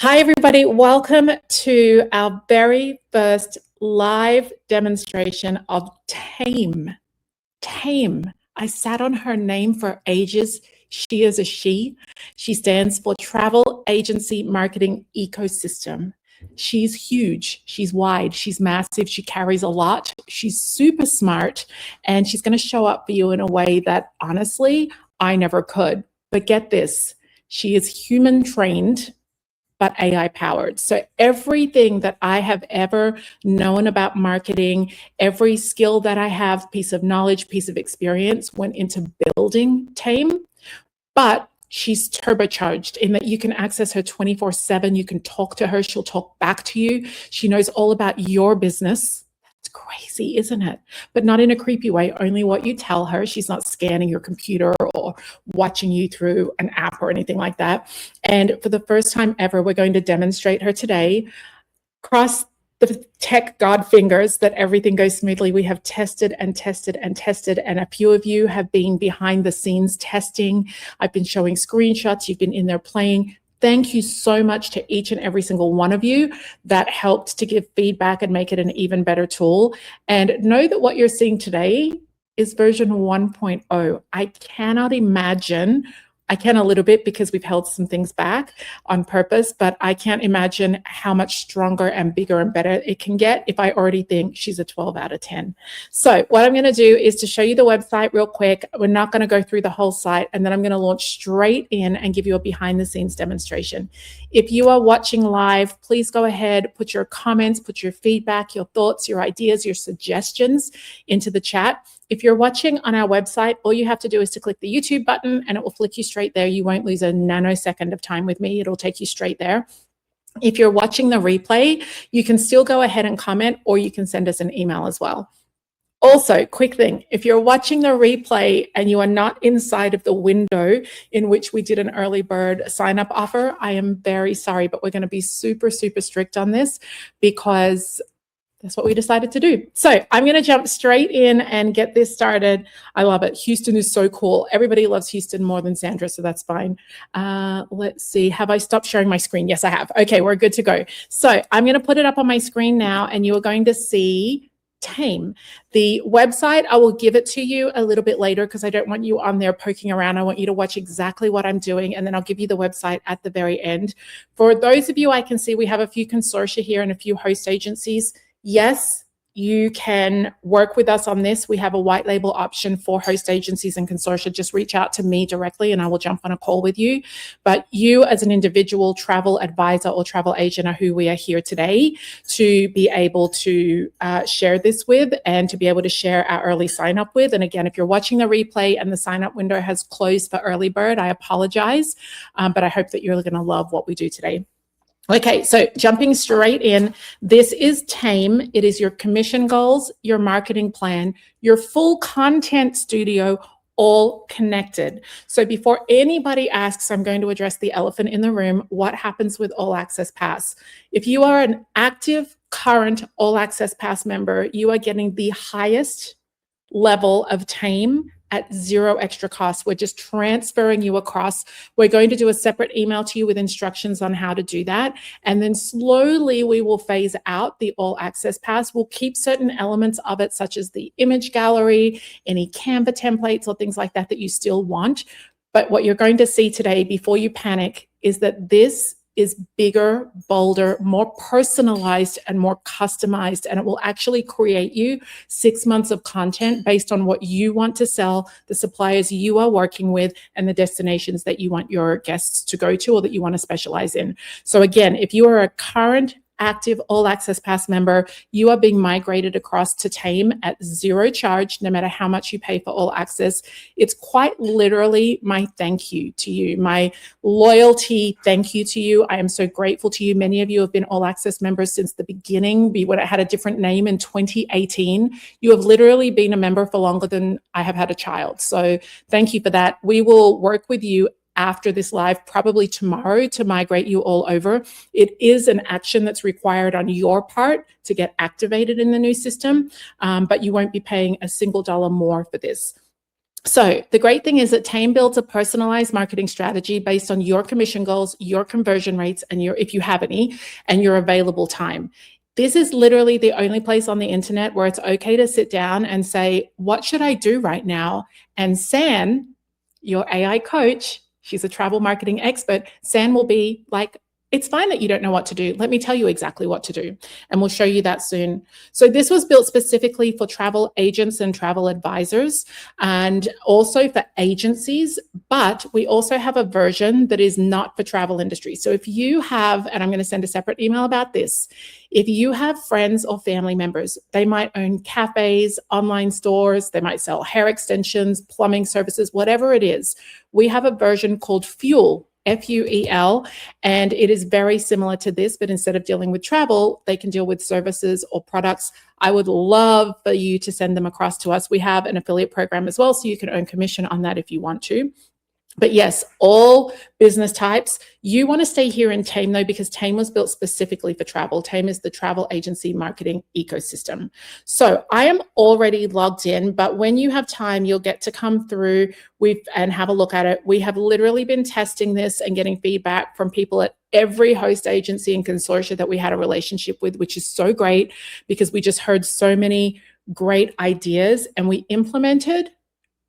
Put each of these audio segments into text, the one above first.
Hi, everybody. Welcome to our very first live demonstration of TAME. TAME. I sat on her name for ages. She is a she. She stands for Travel Agency Marketing Ecosystem. She's huge. She's wide. She's massive. She carries a lot. She's super smart. And she's going to show up for you in a way that, honestly, I never could. But get this. She is human trained, but AI powered. So everything that I have ever known about marketing, every skill that I have, piece of knowledge, piece of experience went into building TAME, but she's turbocharged in that you can access her 24/7. You can talk to her. She'll talk back to you. She knows all about your business. It's crazy, isn't it? But not in a creepy way, only what you tell her. She's not scanning your computer or watching you through an app or anything like that. And for the first time ever, we're going to demonstrate her today. Cross the tech god fingers that everything goes smoothly. We have tested and tested and tested, and a few of you have been behind the scenes testing. I've been showing screenshots. You've been in there playing. Thank you so much to each and every single one of you that helped to give feedback and make it an even better tool. And know that what you're seeing today is version 1.0. I cannot imagine, I can a little bit because we've held some things back on purpose, but I can't imagine how much stronger and bigger and better it can get if I already think she's a 12 out of 10. So what I'm going to do is to show you the website real quick. We're not going to go through the whole site, and then I'm going to launch straight in and give you a behind the scenes demonstration. If you are watching live, please go ahead, put your comments, put your feedback, your thoughts, your ideas, your suggestions into the chat. If you're watching on our website, all you have to do is to click the YouTube button and it will flick you straight there. You won't lose a nanosecond of time with me. It'll take you straight there. If you're watching the replay, you can still go ahead and comment, or you can send us an email as well. Also, quick thing, if you're watching the replay and you are not inside of the window in which we did an early bird sign-up offer, I am very sorry, but we're going to be super, super strict on this because that's what we decided to do. So I'm going to jump straight in and get this started. I love it. Houston is so cool. Everybody loves Houston more than Sandra, so that's fine. Let's see. Have I stopped sharing my screen? Yes, I have. Okay, we're good to go. So I'm going to put it up on my screen now, and you are going to see TAME. The website, I will give it to you a little bit later because I don't want you on there poking around. I want you to watch exactly what I'm doing, and then I'll give you the website at the very end. For those of you, I can see we have a few consortia here and a few host agencies. Yes, you can work with us on this. We have a white label option for host agencies and consortia. Just reach out to me directly and I will jump on a call with you. But you as an individual travel advisor or travel agent are who we are here today to be able to share this with and to be able to share our early sign up with. And again, if you're watching the replay and the sign up window has closed for early bird, I apologize, but I hope that you're going to love what we do today. Okay, so jumping straight in, this is TAME. It is your commission goals, your marketing plan, your full content studio, all connected. So before anybody asks, I'm going to address the elephant in the room. What happens with All Access Pass? If you are an active, current All Access Pass member, you are getting the highest level of TAME at zero extra cost. We're just transferring you across. We're going to do a separate email to you with instructions on how to do that. And then slowly we will phase out the All Access Pass. We'll keep certain elements of it, such as the image gallery, any Canva templates or things like that that you still want. But what you're going to see today, before you panic, is that this is bigger, bolder, more personalized, and more customized. And it will actually create you 6 months of content based on what you want to sell, the suppliers you are working with, and the destinations that you want your guests to go to or that you want to specialize in. So again, if you are a current active All Access Pass member, you are being migrated across to TAME at zero charge, no matter how much you pay for All Access. It's quite literally my thank you to you, my loyalty thank you to you. I am so grateful to you. Many of you have been All Access members since the beginning, when it had a different name in 2018. You have literally been a member for longer than I have had a child. So thank you for that. We will work with you after this live, probably tomorrow, to migrate you all over. It is an action that's required on your part to get activated in the new system, but you won't be paying a single dollar more for this. So the great thing is that TAME builds a personalized marketing strategy based on your commission goals, your conversion rates, and if you have any, and your available time. This is literally the only place on the internet where it's okay to sit down and say, what should I do right now? And San, your AI coach, she's a travel marketing expert, San will be like, it's fine that you don't know what to do. Let me tell you exactly what to do. And we'll show you that soon. So this was built specifically for travel agents and travel advisors, and also for agencies, but we also have a version that is not for travel industry. So if you have, and I'm going to send a separate email about this, if you have friends or family members, they might own cafes, online stores, they might sell hair extensions, plumbing services, whatever it is, we have a version called Fuel, Fuel, and it is very similar to this, but instead of dealing with travel, they can deal with services or products. I would love for you to send them across to us. We have an affiliate program as well, so you can earn commission on that if you want to. But yes, all business types. You want to stay here in TAME though, because TAME was built specifically for travel. TAME is the travel agency marketing ecosystem. So I am already logged in, but when you have time, you'll get to come through and have a look at it. We have literally been testing this and getting feedback from people at every host agency and consortia that we had a relationship with, which is so great because we just heard so many great ideas and we implemented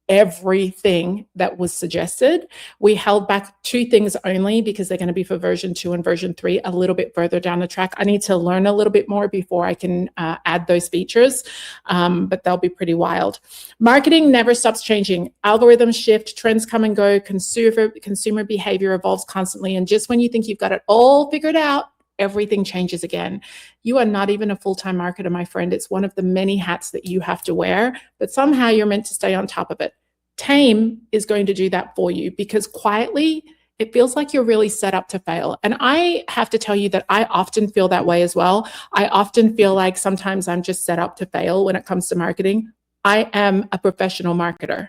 everything that was suggested. We held back 2 things only because they're going to be for version 2 and version 3 a little bit further down the track. I need to learn a little bit more before I can add those features, but they'll be pretty wild. Marketing never stops changing. Algorithms shift, trends come and go, consumer behavior evolves constantly. And just when you think you've got it all figured out, everything changes again. You are not even a full-time marketer, my friend. It's one of the many hats that you have to wear, but somehow you're meant to stay on top of it. TAME is going to do that for you because quietly, it feels like you're really set up to fail. And I have to tell you that I often feel that way as well. I often feel like sometimes I'm just set up to fail when it comes to marketing. I am a professional marketer.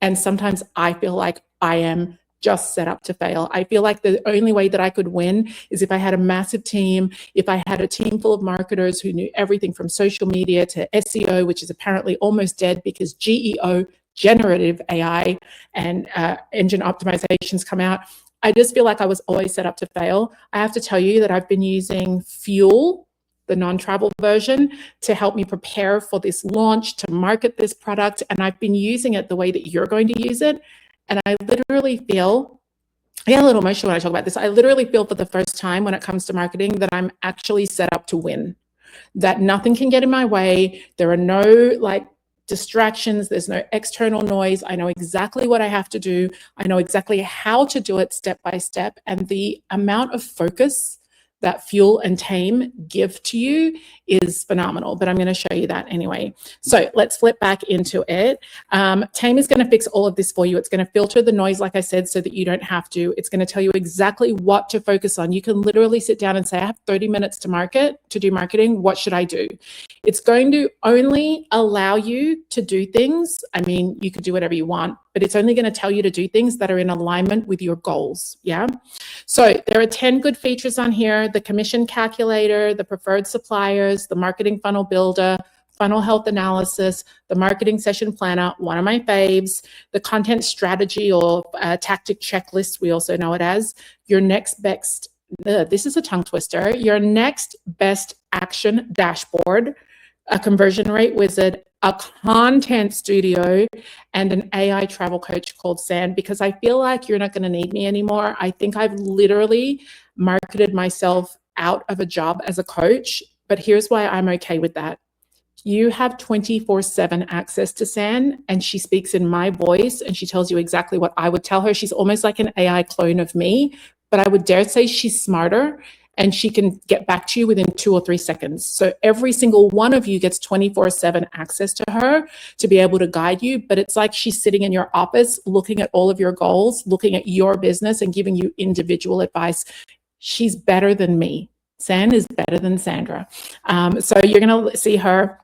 And sometimes I feel like I am just set up to fail. I feel like the only way that I could win is if I had a massive team, if I had a team full of marketers who knew everything from social media to SEO, which is apparently almost dead because GEO, generative AI, and engine optimizations come out. I just feel like I was always set up to fail. I have to tell you that I've been using Fuel, the non-travel version, to help me prepare for this launch, to market this product. And I've been using it the way that you're going to use it. And I literally feel, I get a little emotional when I talk about this. I literally feel for the first time when it comes to marketing that I'm actually set up to win, that nothing can get in my way. There are no distractions. There's no external noise. I know exactly what I have to do. I know exactly how to do it step by step. And the amount of focus that Fuel and TAME give to you is phenomenal, but I'm going to show you that anyway. So let's flip back into it. TAME is going to fix all of this for you. It's going to filter the noise, like I said, so that you don't have to. It's going to tell you exactly what to focus on. You can literally sit down and say, I have 30 minutes to do marketing. What should I do? It's going to only allow you to do things. I mean, you could do whatever you want, but it's only going to tell you to do things that are in alignment with your goals. Yeah. So there are 10 good features on here: the commission calculator, the preferred suppliers, the marketing funnel builder, funnel health analysis, the marketing session planner, one of my faves, the content strategy or tactic checklist, we also know it as, your next best, this is a tongue twister, your next best action dashboard, a conversion rate wizard, a content studio, and an AI travel coach called San, because I feel like you're not going to need me anymore. I think I've literally marketed myself out of a job as a coach, but here's why I'm okay with that. You have 24/7 access to San, and she speaks in my voice, and she tells you exactly what I would tell her. She's almost like an AI clone of me, but I would dare say she's smarter, and she can get back to you within 2 or 3 seconds. So every single one of you gets 24/7 access to her to be able to guide you, but it's like she's sitting in your office, looking at all of your goals, looking at your business, and giving you individual advice. She's better than me. San is better than Sandra. So you're going to see her.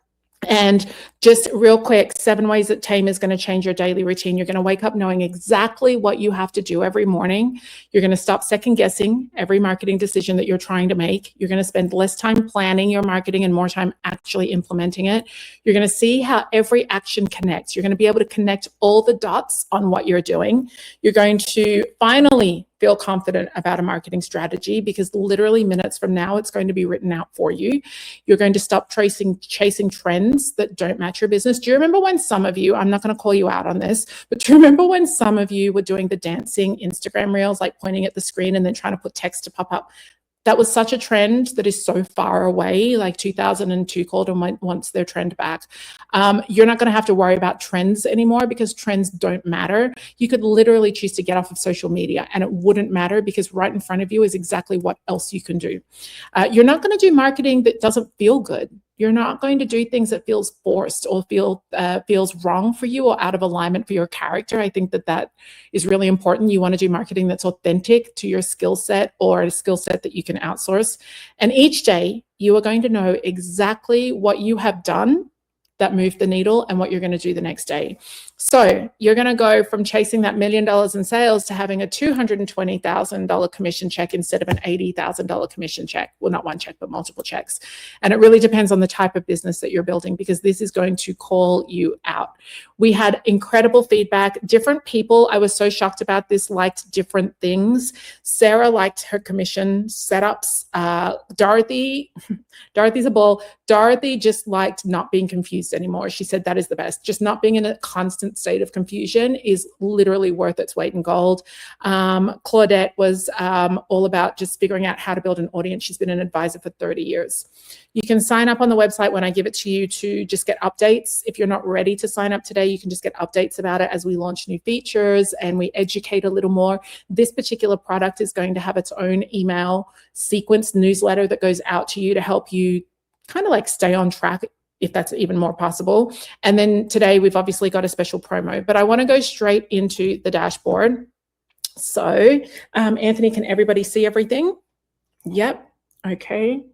And just real quick, 7 ways that TAME is going to change your daily routine. You're going to wake up knowing exactly what you have to do every morning. You're going to stop second guessing every marketing decision that you're trying to make. You're going to spend less time planning your marketing and more time actually implementing it. You're going to see how every action connects. You're going to be able to connect all the dots on what you're doing. You're going to finally feel confident about a marketing strategy, because literally minutes from now, it's going to be written out for you. You're going to stop chasing trends that don't match your business. Do you remember when some of you, I'm not going to call you out on this, but do you remember when some of you were doing the dancing Instagram reels, like pointing at the screen and then trying to put text to pop up? That was such a trend that is so far away, like 2002 called and wants their trend back. You're not going to have to worry about trends anymore, because trends don't matter. You could literally choose to get off of social media and it wouldn't matter, because right in front of you is exactly what else you can do. You're not going to do marketing that doesn't feel good. You're not going to do things that feels forced or feels wrong for you or out of alignment for your character. I think that is really important. You want to do marketing that's authentic to your skill set, or a skill set that you can outsource. And each day you are going to know exactly what you have done that moved the needle and what you're going to do the next day. So you're going to go from chasing that $1 million in sales to having a $220,000 commission check instead of an $80,000 commission check. Well, not one check, but multiple checks. And it really depends on the type of business that you're building, because this is going to call you out. We had incredible feedback. Different people, I was so shocked about this, liked different things. Sarah liked her commission setups. Dorothy's a ball. Dorothy just liked not being confused anymore. She said that is the best. Just not being in a constant state of confusion is literally worth its weight in gold. Claudette was all about just figuring out how to build an audience. She's been an advisor for 30 years. You can sign up on the website when I give it to you to just get updates. If you're not ready to sign up today, you can just get updates about it as we launch new features and we educate a little more. This particular product is going to have its own email sequence newsletter that goes out to you to help you kind of like stay on track, if that's even more possible. And then today we've obviously got a special promo, but I want to go straight into the dashboard. So Anthony, can everybody see everything? Yep. Okay.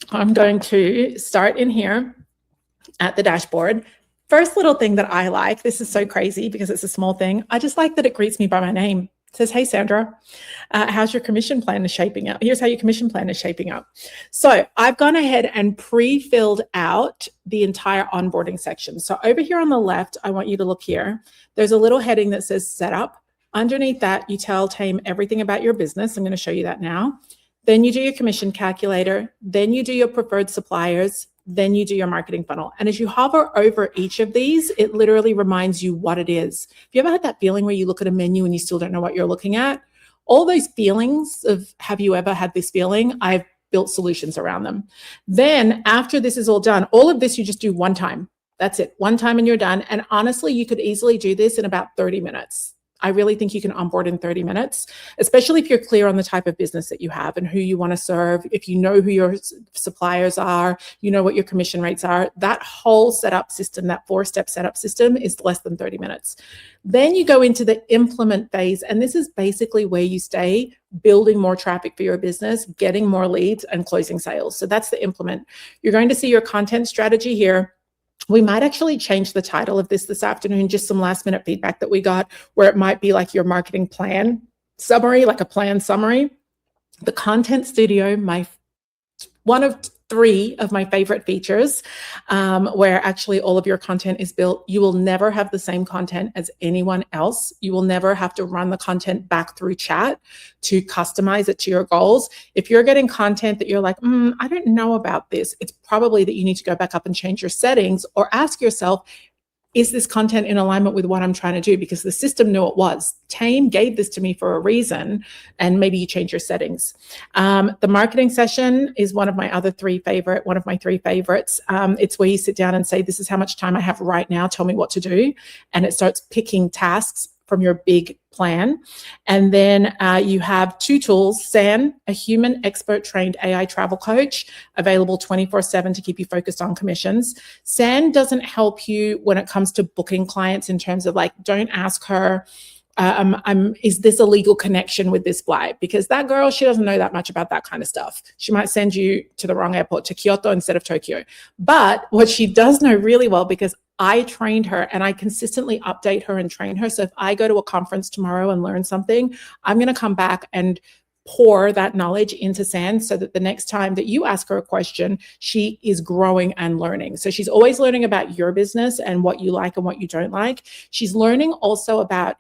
I'm going to start in here at the dashboard. First little thing that I like, this is so crazy because it's a small thing. I just like that it greets me by my name. It says, hey, Sandra, how's your commission plan is shaping up? Here's how your commission plan is shaping up. So I've gone ahead and pre-filled out the entire onboarding section. So over here on the left, I want you to look here. There's a little heading that says setup. Underneath that, you tell TAME everything about your business. I'm going to show you that now. Then you do your commission calculator. Then you do your preferred suppliers. Then you do your marketing funnel. And as you hover over each of these, it literally reminds you what it is. Have you ever had that feeling where you look at a menu and you still don't know what you're looking at? All those feelings of, have you ever had this feeling? I've built solutions around them. Then after this is all done, all of this you just do one time. That's it. One time and you're done. And honestly, you could easily do this in about 30 minutes. I really think you can onboard in 30 minutes, especially if you're clear on the type of business that you have and who you want to serve. If you know who your suppliers are, you know what your commission rates are, that whole setup system, that 4-step setup system is less than 30 minutes. Then you go into the implement phase. And this is basically where you stay building more traffic for your business, getting more leads and closing sales. So that's the implement. You're going to see your content strategy here. We might actually change the title of this afternoon, just some last minute feedback that we got, where it might be like your marketing plan summary, like a plan summary. The content studio, one of 3 of my favorite features, where actually all of your content is built. You will never have the same content as anyone else. You will never have to run the content back through chat to customize it to your goals. If you're getting content that you're like, I don't know about this, it's probably that you need to go back up and change your settings, or ask yourself, is this content in alignment with what I'm trying to do? Because the system knew it was. TAME gave this to me for a reason, and maybe you change your settings. The marketing session is one of my 3 favorites. It's where you sit down and say, this is how much time I have right now. Tell me what to do. And it starts picking tasks from your big plan. And then you have 2 tools, SAN, a human expert trained AI travel coach, available 24/7 to keep you focused on commissions. SAN doesn't help you when it comes to booking clients in terms of like, don't ask her, is this a legal connection with this flight? Because that girl, she doesn't know that much about that kind of stuff. She might send you to the wrong airport, to Kyoto instead of Tokyo. But what she does know really well, because I trained her and I consistently update her and train her. So if I go to a conference tomorrow and learn something, I'm going to come back and pour that knowledge into San so that the next time that you ask her a question, she is growing and learning. So she's always learning about your business and what you like and what you don't like. She's learning also about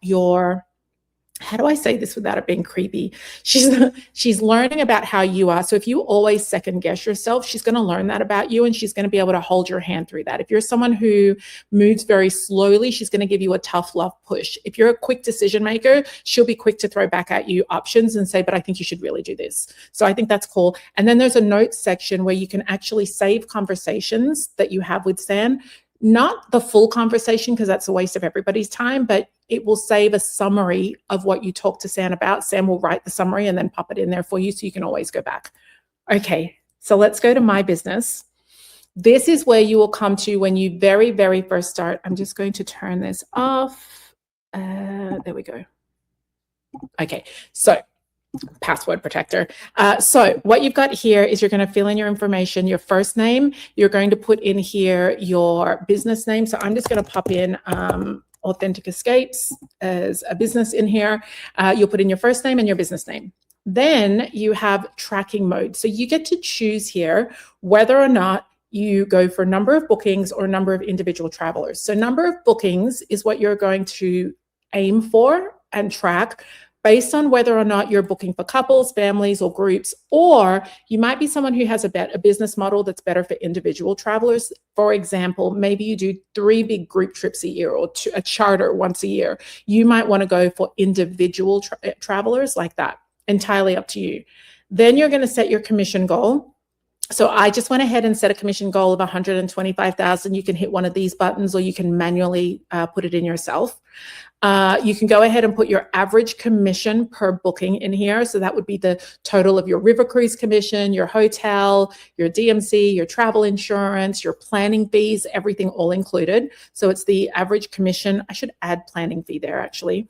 how do I say this without it being creepy? She's learning about how you are. So if you always second guess yourself, she's going to learn that about you, and she's going to be able to hold your hand through that. If you're someone who moves very slowly, she's going to give you a tough love push. If you're a quick decision maker, she'll be quick to throw back at you options and say, but I think you should really do this. So I think that's cool. And then there's a notes section where you can actually save conversations that you have with San. Not the full conversation, because that's a waste of everybody's time, but it will save a summary of what you talk to San about. Sam will write the summary and then pop it in there for you, so you can always go back. Okay, so let's go to My Business. This is where you will come to when you very, very first start. I'm just going to turn this off. There we go. Okay, so password protector. So what you've got here is you're going to fill in your information, your first name. You're going to put in here your business name. So I'm just going to pop in Authentic Escapes as a business in here. You'll put in your first name and your business name. Then you have tracking mode. So you get to choose here whether or not you go for number of bookings or number of individual travelers. So number of bookings is what you're going to aim for and track based on whether or not you're booking for couples, families, or groups, or you might be someone who has a business model that's better for individual travelers. For example, maybe you do 3 big group trips a year or a charter once a year. You might want to go for individual travelers like that. Entirely up to you. Then you're going to set your commission goal. So I just went ahead and set a commission goal of 125,000. You can hit one of these buttons, or you can manually put it in yourself. You can go ahead and put your average commission per booking in here. So that would be the total of your river cruise commission, your hotel, your DMC, your travel insurance, your planning fees, everything all included. So it's the average commission. I should add planning fee there actually.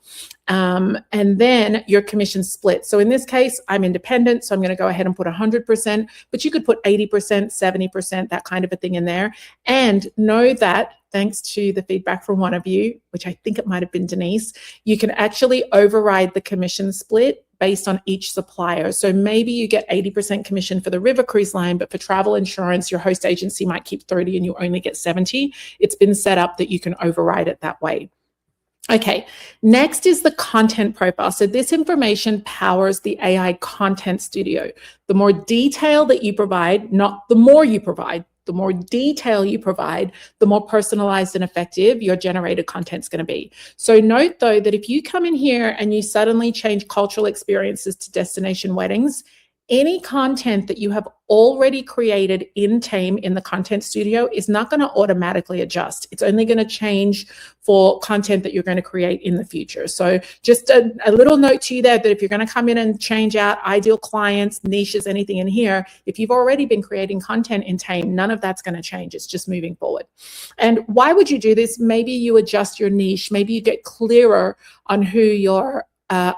And then your commission split. So in this case, I'm independent, so I'm going to go ahead and put 100%, but you could put 80%, 70%, that kind of a thing in there. And know that thanks to the feedback from one of you, which I think it might have been Denise, you can actually override the commission split based on each supplier. So maybe you get 80% commission for the river cruise line, but for travel insurance, your host agency might keep 30 and you only get 70. It's been set up that you can override it that way. Okay, next is the content profile. So this information powers the AI content studio. The more detail that you provide, not the more you provide, the more detail you provide, the more personalized and effective your generated content is going to be. So note though that if you come in here and you suddenly change cultural experiences to destination weddings, any content that you have already created in TAME in the content studio is not going to automatically adjust. It's only going to change for content that you're going to create in the future. So just a little note to you there that if you're going to come in and change out ideal clients, niches, anything in here, if you've already been creating content in TAME, none of that's going to change. It's just moving forward. And why would you do this? Maybe you adjust your niche. Maybe you get clearer on who your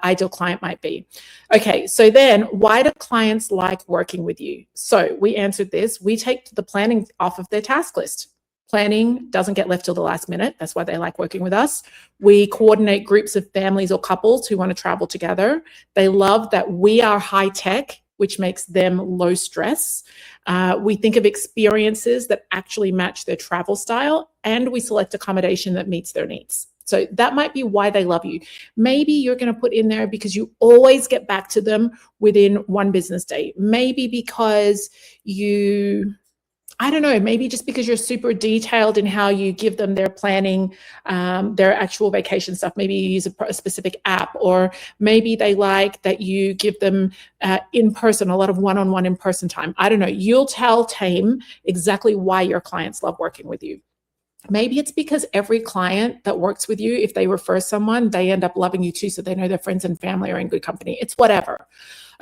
ideal client might be. Okay, so then why do clients like working with you? So we answered this. We take the planning off of their task list. Planning doesn't get left till the last minute. That's why they like working with us. We coordinate groups of families or couples who want to travel together. They love that we are high tech, which makes them low stress. We think of experiences that actually match their travel style, and we select accommodation that meets their needs. So that might be why they love you. Maybe you're going to put in there because you always get back to them within 1 business day. Maybe because I don't know, maybe just because you're super detailed in how you give them their planning, their actual vacation stuff. Maybe you use a specific app, or maybe they like that you give them in person, a lot of one-on-one in-person time. I don't know. You'll tell TAME exactly why your clients love working with you. Maybe it's because every client that works with you, if they refer someone, they end up loving you too, so they know their friends and family are in good company. It's whatever.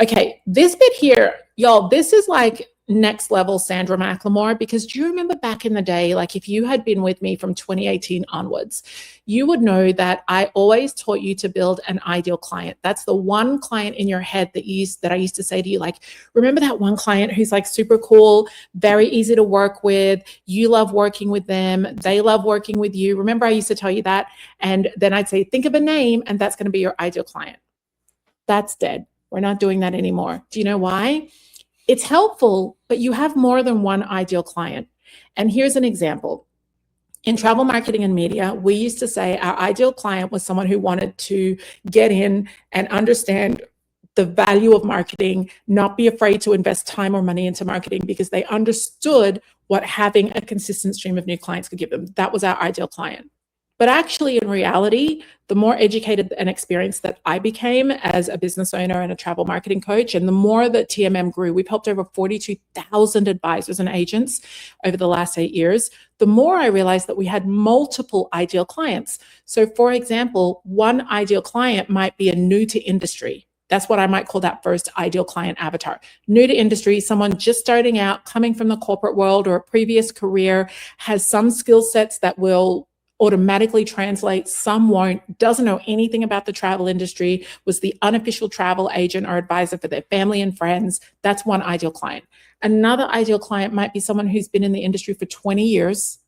Okay, this bit here, y'all, this is like next level Sandra McLemore, because do you remember back in the day, like if you had been with me from 2018 onwards, you would know that I always taught you to build an ideal client. That's the one client in your head that I used to say to you, like, remember that one client who's like super cool, very easy to work with, you love working with them, they love working with you. Remember I used to tell you that? And then I'd say, think of a name, and that's going to be your ideal client. That's dead. We're not doing that anymore. Do you know why? It's helpful, but you have more than one ideal client. And here's an example. In travel marketing and media, we used to say our ideal client was someone who wanted to get in and understand the value of marketing, not be afraid to invest time or money into marketing because they understood what having a consistent stream of new clients could give them. That was our ideal client. But actually, in reality, the more educated and experienced that I became as a business owner and a travel marketing coach, and the more that TMM grew, we've helped over 42,000 advisors and agents over the last 8 years, the more I realized that we had multiple ideal clients. So for example, one ideal client might be a new to industry. That's what I might call that first ideal client avatar. New to industry, someone just starting out, coming from the corporate world or a previous career, has some skill sets that will automatically translate, some won't, doesn't know anything about the travel industry, was the unofficial travel agent or advisor for their family and friends. That's one ideal client. Another ideal client might be someone who's been in the industry for 20 years,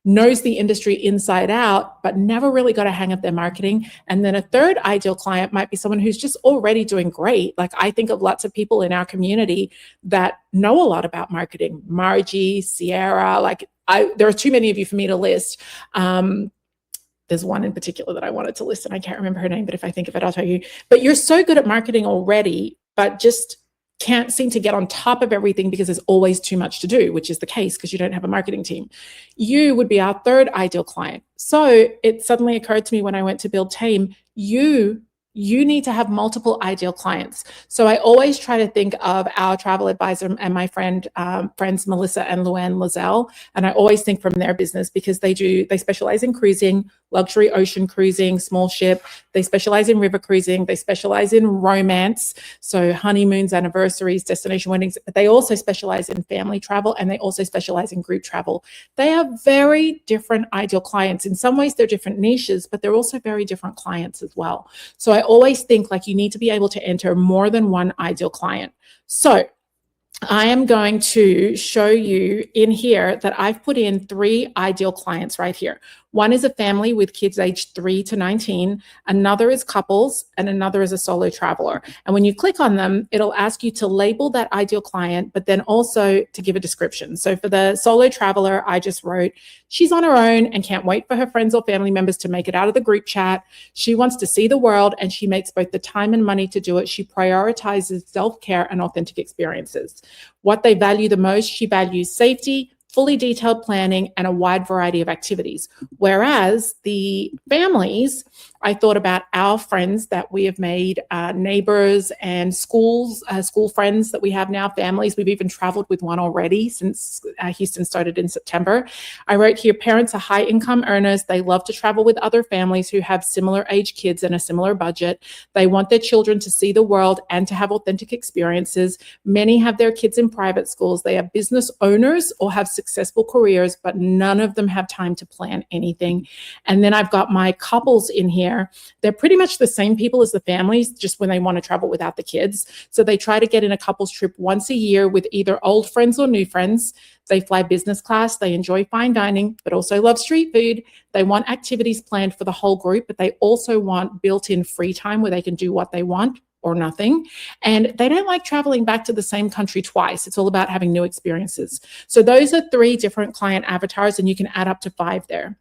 knows the industry inside out, but never really got a hang of their marketing. And then a third ideal client might be someone who's just already doing great. Like I think of lots of people in our community that know a lot about marketing. Margie, Sierra, there are too many of you for me to list. There's one in particular that I wanted to list and I can't remember her name, but if I think of it, I'll tell you. But you're so good at marketing already, but just can't seem to get on top of everything because there's always too much to do, which is the case because you don't have a marketing team. You would be our third ideal client. So it suddenly occurred to me when I went to build TAME, you need to have multiple ideal clients. So I always try to think of our travel advisor and my friends Melissa and Luann Lozelle, and I always think from their business because they specialize in cruising, luxury ocean cruising, small ship. They specialize in river cruising. They specialize in romance, so honeymoons, anniversaries, destination weddings. But they also specialize in family travel, and they also specialize in group travel. They have very different ideal clients. In some ways, they're different niches, but they're also very different clients as well. So I always think like you need to be able to enter more than one ideal client. So I am going to show you in here that I've put in 3 ideal clients right here. One is a family with kids aged 3 to 19, another is couples, and another is a solo traveler. And when you click on them, it'll ask you to label that ideal client, but then also to give a description. So for the solo traveler, I just wrote, she's on her own and can't wait for her friends or family members to make it out of the group chat. She wants to see the world and she makes both the time and money to do it. She prioritizes self-care and authentic experiences. What they value the most, she values safety, fully detailed planning, and a wide variety of activities. Whereas the families, I thought about our friends that we have made, neighbors and school friends that we have now, families. We've even traveled with one already since Houston started in September. I wrote here, parents are high income earners. They love to travel with other families who have similar age kids and a similar budget. They want their children to see the world and to have authentic experiences. Many have their kids in private schools. They are business owners or have successful careers, but none of them have time to plan anything. And then I've got my couples in here. They're pretty much the same people as the families, just when they want to travel without the kids. So they try to get in a couples trip once a year with either old friends or new friends. They fly business class. They enjoy fine dining, but also love street food. They want activities planned for the whole group, but they also want built-in free time where they can do what they want or nothing. And they don't like traveling back to the same country twice. It's all about having new experiences. So those are 3 different client avatars, and you can add up to 5 there.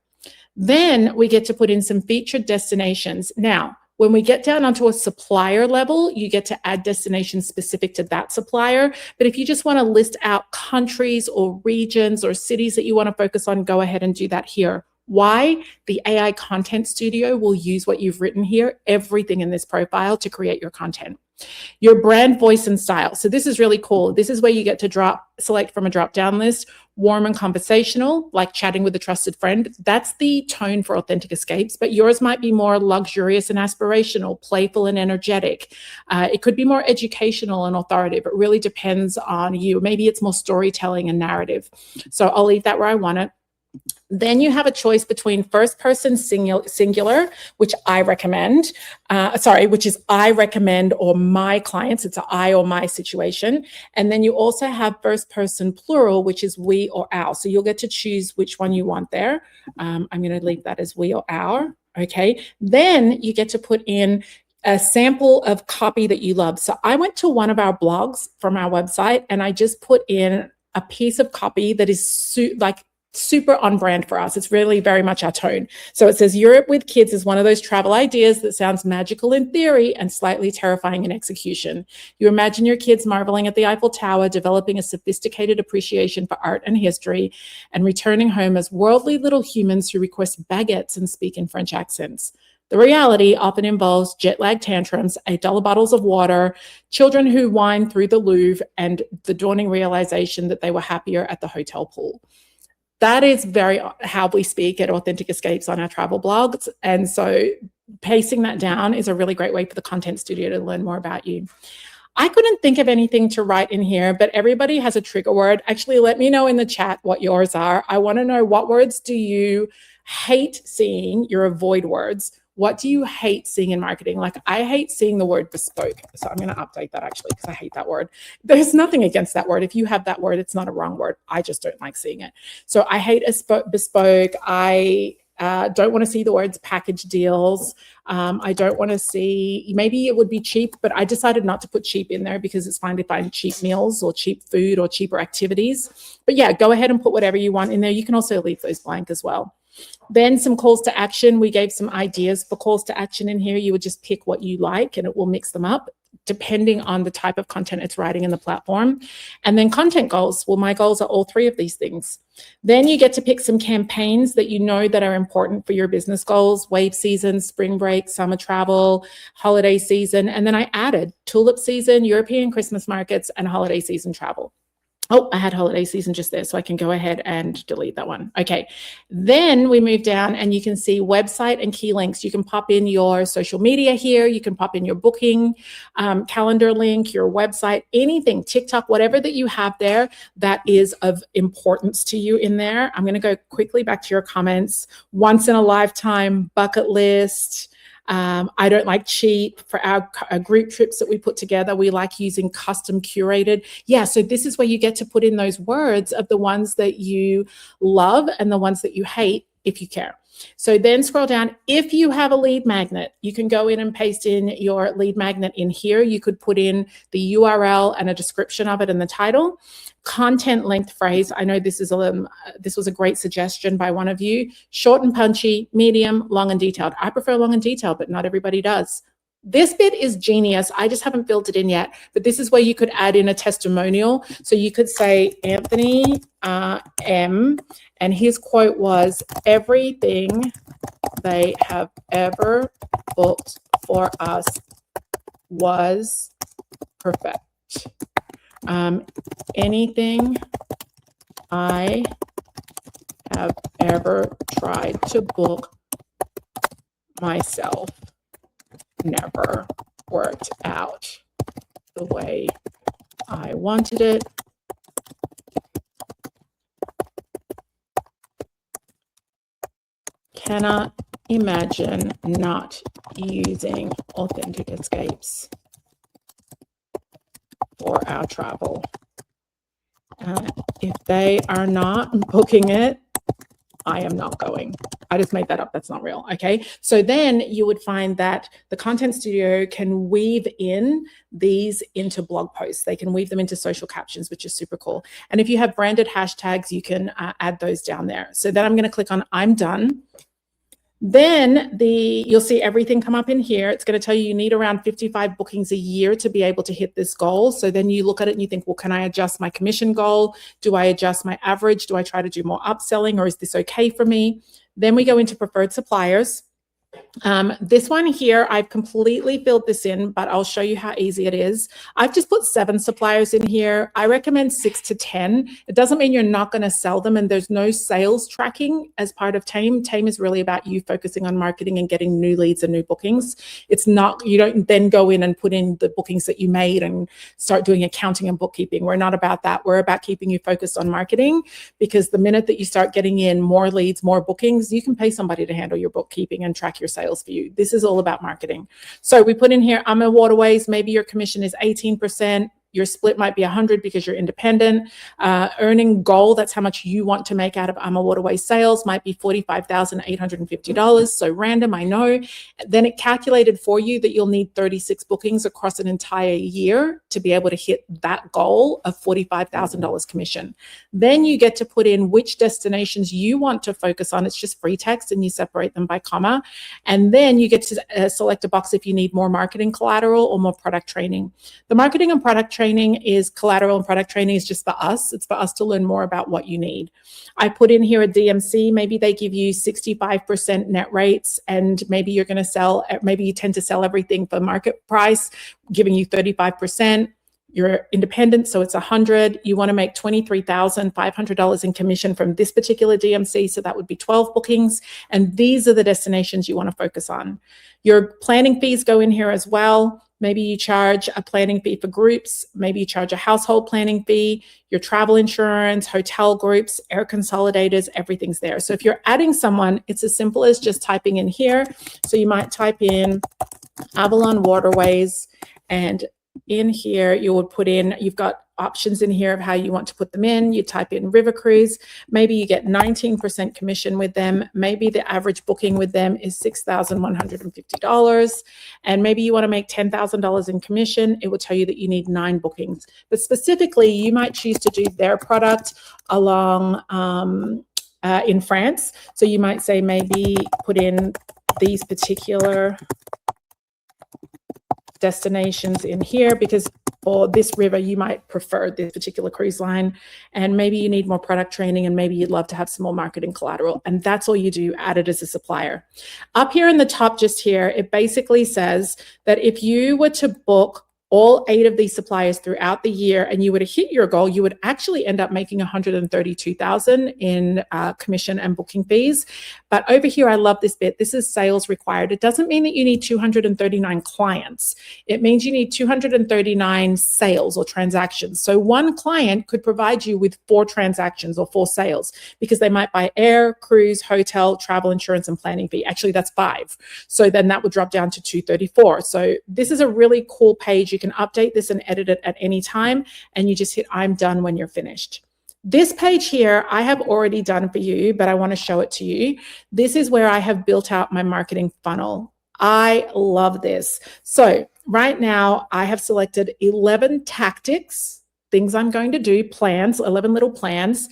Then we get to put in some featured destinations. Now, when we get down onto a supplier level, you get to add destinations specific to that supplier. But if you just want to list out countries or regions or cities that you want to focus on, go ahead and do that here. Why? The AI Content Studio will use what you've written here, everything in this profile, to create your content. Your brand voice and style. So this is really cool. This is where you get to select from a drop-down list, warm and conversational, like chatting with a trusted friend. That's the tone for Authentic Escapes, but yours might be more luxurious and aspirational, playful and energetic. It could be more educational and authoritative. It really depends on you. Maybe it's more storytelling and narrative. So I'll leave that where I want it. Then you have a choice between first person singular, which I recommend, which is I recommend or my clients. It's an I or my situation. And then you also have first person plural, which is we or our. So you'll get to choose which one you want there. I'm going to leave that as we or our. Okay. Then you get to put in a sample of copy that you love. So I went to one of our blogs from our website and I just put in a piece of copy that is super on brand for us. It's really very much our tone. So it says, Europe with kids is one of those travel ideas that sounds magical in theory and slightly terrifying in execution. You imagine your kids marveling at the Eiffel Tower, developing a sophisticated appreciation for art and history, and returning home as worldly little humans who request baguettes and speak in French accents. The reality often involves jet lag tantrums, $8 bottles of water, children who whine through the Louvre, and the dawning realization that they were happier at the hotel pool. That is very how we speak at Authentic Escapes on our travel blogs. And so pacing that down is a really great way for the content studio to learn more about you. I couldn't think of anything to write in here, but everybody has a trigger word. Actually, let me know in the chat what yours are. I want to know, what words do you hate seeing, your avoid words? What do you hate seeing in marketing? Like, I hate seeing the word bespoke. So I'm going to update that actually, because I hate that word. There's nothing against that word. If you have that word, it's not a wrong word. I just don't like seeing it. So I hate bespoke. I don't want to see the words package deals. I don't want to see, maybe it would be cheap, but I decided not to put cheap in there because it's fine to find cheap meals or cheap food or cheaper activities. But yeah, go ahead and put whatever you want in there. You can also leave those blank as well. Then some calls to action. We gave some ideas for calls to action in here. You would just pick what you like and it will mix them up depending on the type of content it's writing in the platform. And then content goals. Well, my goals are all three of these things. Then you get to pick some campaigns that you know that are important for your business goals: wave season, spring break, summer travel, holiday season. And then I added tulip season, European Christmas markets, and holiday season travel. Oh, I had holiday season just there, so I can go ahead and delete that one. Okay, then we move down and you can see website and key links. You can pop in your social media here. You can pop in your booking calendar link, your website, anything, TikTok, whatever that you have there that is of importance to you in there. I'm going to go quickly back to your comments. Once in a lifetime, bucket list. I don't like cheap. For our group trips that we put together, we like using custom curated. Yeah, so this is where you get to put in those words of the ones that you love and the ones that you hate, if you care. So then scroll down. If you have a lead magnet, you can go in and paste in your lead magnet in here. You could put in the URL and a description of it in the title. Content length phrase. I know this was a great suggestion by one of you. Short and punchy, medium, long and detailed. I prefer long and detailed, but not everybody does. This bit is genius. I just haven't built it in yet, but this is where you could add in a testimonial. So you could say Anthony M, and his quote was, "Everything they have ever booked for us was perfect. Anything I have ever tried to book myself never worked out the way I wanted it. Cannot imagine not using Authentic Escapes for our travel. If they are not booking it, I am not going." I just made that up. That's not real. Okay. So then you would find that the Content Studio can weave in these into blog posts. They can weave them into social captions, which is super cool. And if you have branded hashtags, you can add those down there. So then I'm going to click on I'm done. Then you'll see everything come up in here. It's going to tell you need around 55 bookings a year to be able to hit this goal. So then you look at it and you think, well, can I adjust my commission goal? Do I adjust my average? Do I try to do more upselling, or is this okay for me? Then we go into preferred suppliers. This one here, I've completely filled this in, but I'll show you how easy it is. I've just put 7 suppliers in here. I recommend 6 to 10. It doesn't mean you're not going to sell them, and there's no sales tracking as part of TAME. TAME is really about you focusing on marketing and getting new leads and new bookings. It's not, you don't then go in and put in the bookings that you made and start doing accounting and bookkeeping. We're not about that. We're about keeping you focused on marketing, because the minute that you start getting in more leads, more bookings, you can pay somebody to handle your bookkeeping and track your sales for you. This is all about marketing. So we put in here, I'm a Waterways, maybe your commission is 18%. Your split might be 100 because you're independent. Earning goal, that's how much you want to make out of AMA Waterways sales, might be $45,850. So random, I know. Then it calculated for you that you'll need 36 bookings across an entire year to be able to hit that goal of $45,000 commission. Then you get to put in which destinations you want to focus on. It's just free text and you separate them by comma. And then you get to select a box if you need more marketing collateral or more product training. The marketing and product training is collateral, and product training is just for us. It's for us to learn more about what you need. I put in here a DMC. Maybe they give you 65% net rates, and maybe you're going to sell, maybe you tend to sell everything for market price, giving you 35%. You're independent, so it's 100. You want to make $23,500 in commission from this particular DMC, so that would be 12 bookings. And these are the destinations you want to focus on. Your planning fees go in here as well. Maybe you charge a planning fee for groups. Maybe you charge a household planning fee, your travel insurance, hotel groups, air consolidators, everything's there. So if you're adding someone, it's as simple as just typing in here. So you might type in Avalon Waterways, and in here you would put in, you've got options in here of how you want to put them in. You type in River Cruise. Maybe you get 19% commission with them. Maybe the average booking with them is $6,150. And maybe you want to make $10,000 in commission. It will tell you that you need 9 bookings. But specifically, you might choose to do their product along in France. So you might say maybe put in these particular destinations in here, because for this river you might prefer this particular cruise line, and maybe you need more product training, and maybe you'd love to have some more marketing collateral, and that's all you do, add it as a supplier. Up here in the top just here, it basically says that if you were to book all 8 of these suppliers throughout the year and you were to hit your goal, you would actually end up making $132,000 in commission and booking fees. But over here, I love this bit. This is sales required. It doesn't mean that you need 239 clients. It means you need 239 sales or transactions. So one client could provide you with 4 transactions or 4 sales, because they might buy air, cruise, hotel, travel insurance, and planning fee. Actually, that's 5. So then that would drop down to 234. So this is a really cool page. You can update this and edit it at any time, and you just hit I'm done when you're finished. This page here, I have already done for you, but I want to show it to you. This is where I have built out my marketing funnel. I love this. So right now I have selected 11 tactics, things I'm going to do, plans, 11 little plans,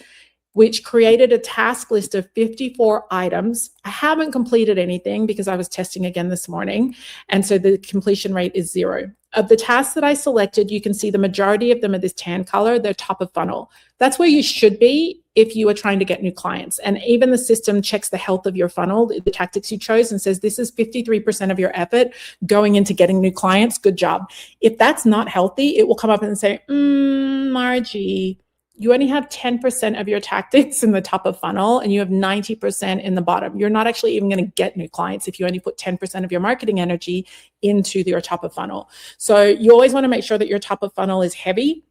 which created a task list of 54 items. I haven't completed anything because I was testing again this morning, and so the completion rate is 0. Of the tasks that I selected, you can see the majority of them are this tan color. They're top of funnel. That's where you should be if you are trying to get new clients. And even the system checks the health of your funnel, the tactics you chose, and says this is 53% of your effort going into getting new clients. Good job. If that's not healthy, it will come up and say, Margie, you only have 10% of your tactics in the top of funnel and you have 90% in the bottom. You're not actually even going to get new clients if you only put 10% of your marketing energy into your top of funnel. So you always want to make sure that your top of funnel is heavy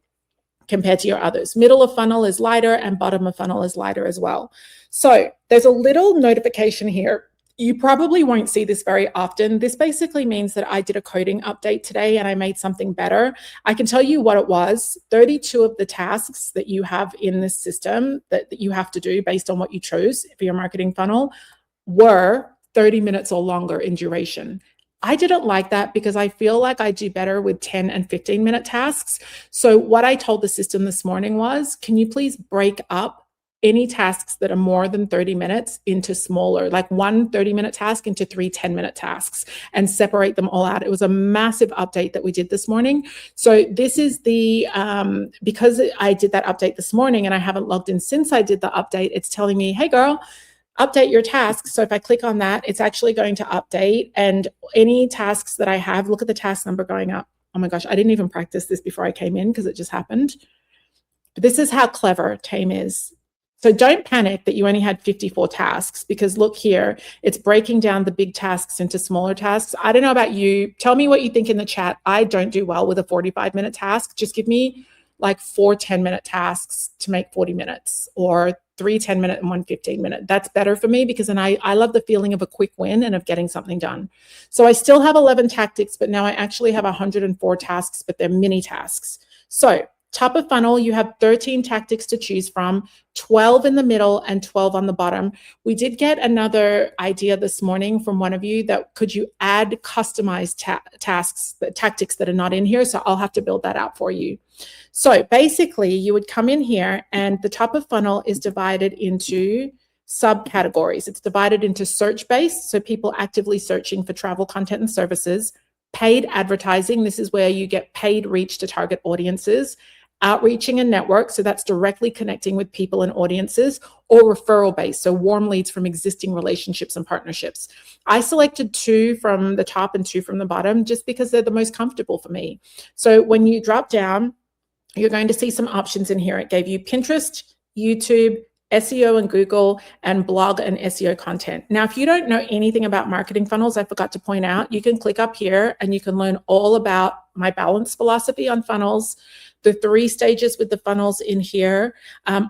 compared to your others. Middle of funnel is lighter and bottom of funnel is lighter as well. So there's a little notification here. You probably won't see this very often. This basically means that I did a coding update today and I made something better. I can tell you what it was. 32 of the tasks that you have in this system that you have to do based on what you chose for your marketing funnel were 30 minutes or longer in duration. I didn't like that because I feel like I do better with 10 and 15-minute tasks. So what I told the system this morning was, can you please break up any tasks that are more than 30 minutes into smaller, like one 30-minute task into 3 10-minute tasks, and separate them all out. It was a massive update that we did this morning. So this is the, because I did that update this morning and I haven't logged in since I did the update, it's telling me, hey girl, update your tasks. So if I click on that, it's actually going to update, and any tasks that I have, look at the task number going up. Oh my gosh, I didn't even practice this before I came in because it just happened. But this is how clever TAME is. So don't panic that you only had 54 tasks, because look here, it's breaking down the big tasks into smaller tasks. I don't know about you. Tell me what you think in the chat. I don't do well with a 45-minute task. Just give me like 4 10-minute tasks to make 40 minutes, or 3 10-minute and 1 15-minute. That's better for me, because then I love the feeling of a quick win and of getting something done. So I still have 11 tactics, but now I actually have 104 tasks, but they're mini tasks. So top of funnel, you have 13 tactics to choose from, 12 in the middle and 12 on the bottom. We did get another idea this morning from one of you that could you add customized tactics that are not in here. So I'll have to build that out for you. So basically you would come in here, and the top of funnel is divided into subcategories. It's divided into search-based, so people actively searching for travel content and services; paid advertising, this is where you get paid reach to target audiences; outreaching and network, so that's directly connecting with people and audiences; or referral based, so warm leads from existing relationships and partnerships. I selected 2 from the top and 2 from the bottom just because they're the most comfortable for me. So when you drop down, you're going to see some options in here. It gave you Pinterest, YouTube, SEO and Google, and blog and SEO content. Now, if you don't know anything about marketing funnels, I forgot to point out, you can click up here and you can learn all about my balance philosophy on funnels, the 3 stages with the funnels in here.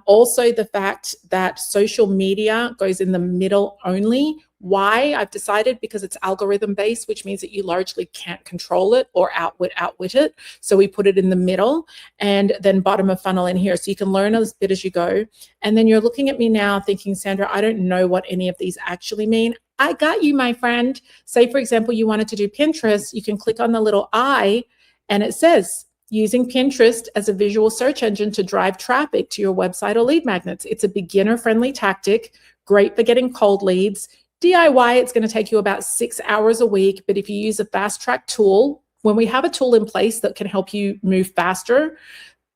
Also the fact that social media goes in the middle only. Why? I've decided because it's algorithm based, which means that you largely can't control it or outwit it. So we put it in the middle, and then bottom of funnel in here. So you can learn a bit as you go. And then you're looking at me now thinking, Sandra, I don't know what any of these actually mean. I got you, my friend. Say, for example, you wanted to do Pinterest. You can click on the little eye, and it says, using Pinterest as a visual search engine to drive traffic to your website or lead magnets. It's a beginner-friendly tactic, great for getting cold leads. DIY, it's going to take you about 6 hours a week, but if you use a fast track tool, when we have a tool in place that can help you move faster,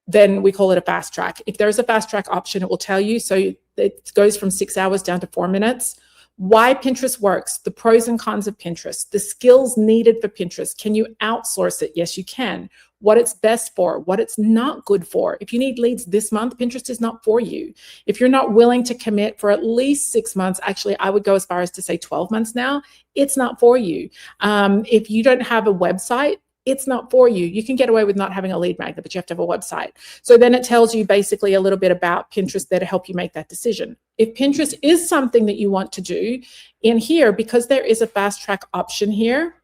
then we call it a fast track. If there's a fast track option, it will tell you. So it goes from 6 hours down to 4 minutes. Why Pinterest works, the pros and cons of Pinterest, the skills needed for Pinterest. Can you outsource it? Yes, you can. What it's best for, what it's not good for. If you need leads this month, Pinterest is not for you. If you're not willing to commit for at least 6 months, actually, I would go as far as to say 12 months now, it's not for you. If you don't have a website, it's not for you. You can get away with not having a lead magnet, but you have to have a website. So then it tells you basically a little bit about Pinterest there to help you make that decision. If Pinterest is something that you want to do in here, because there is a fast track option here,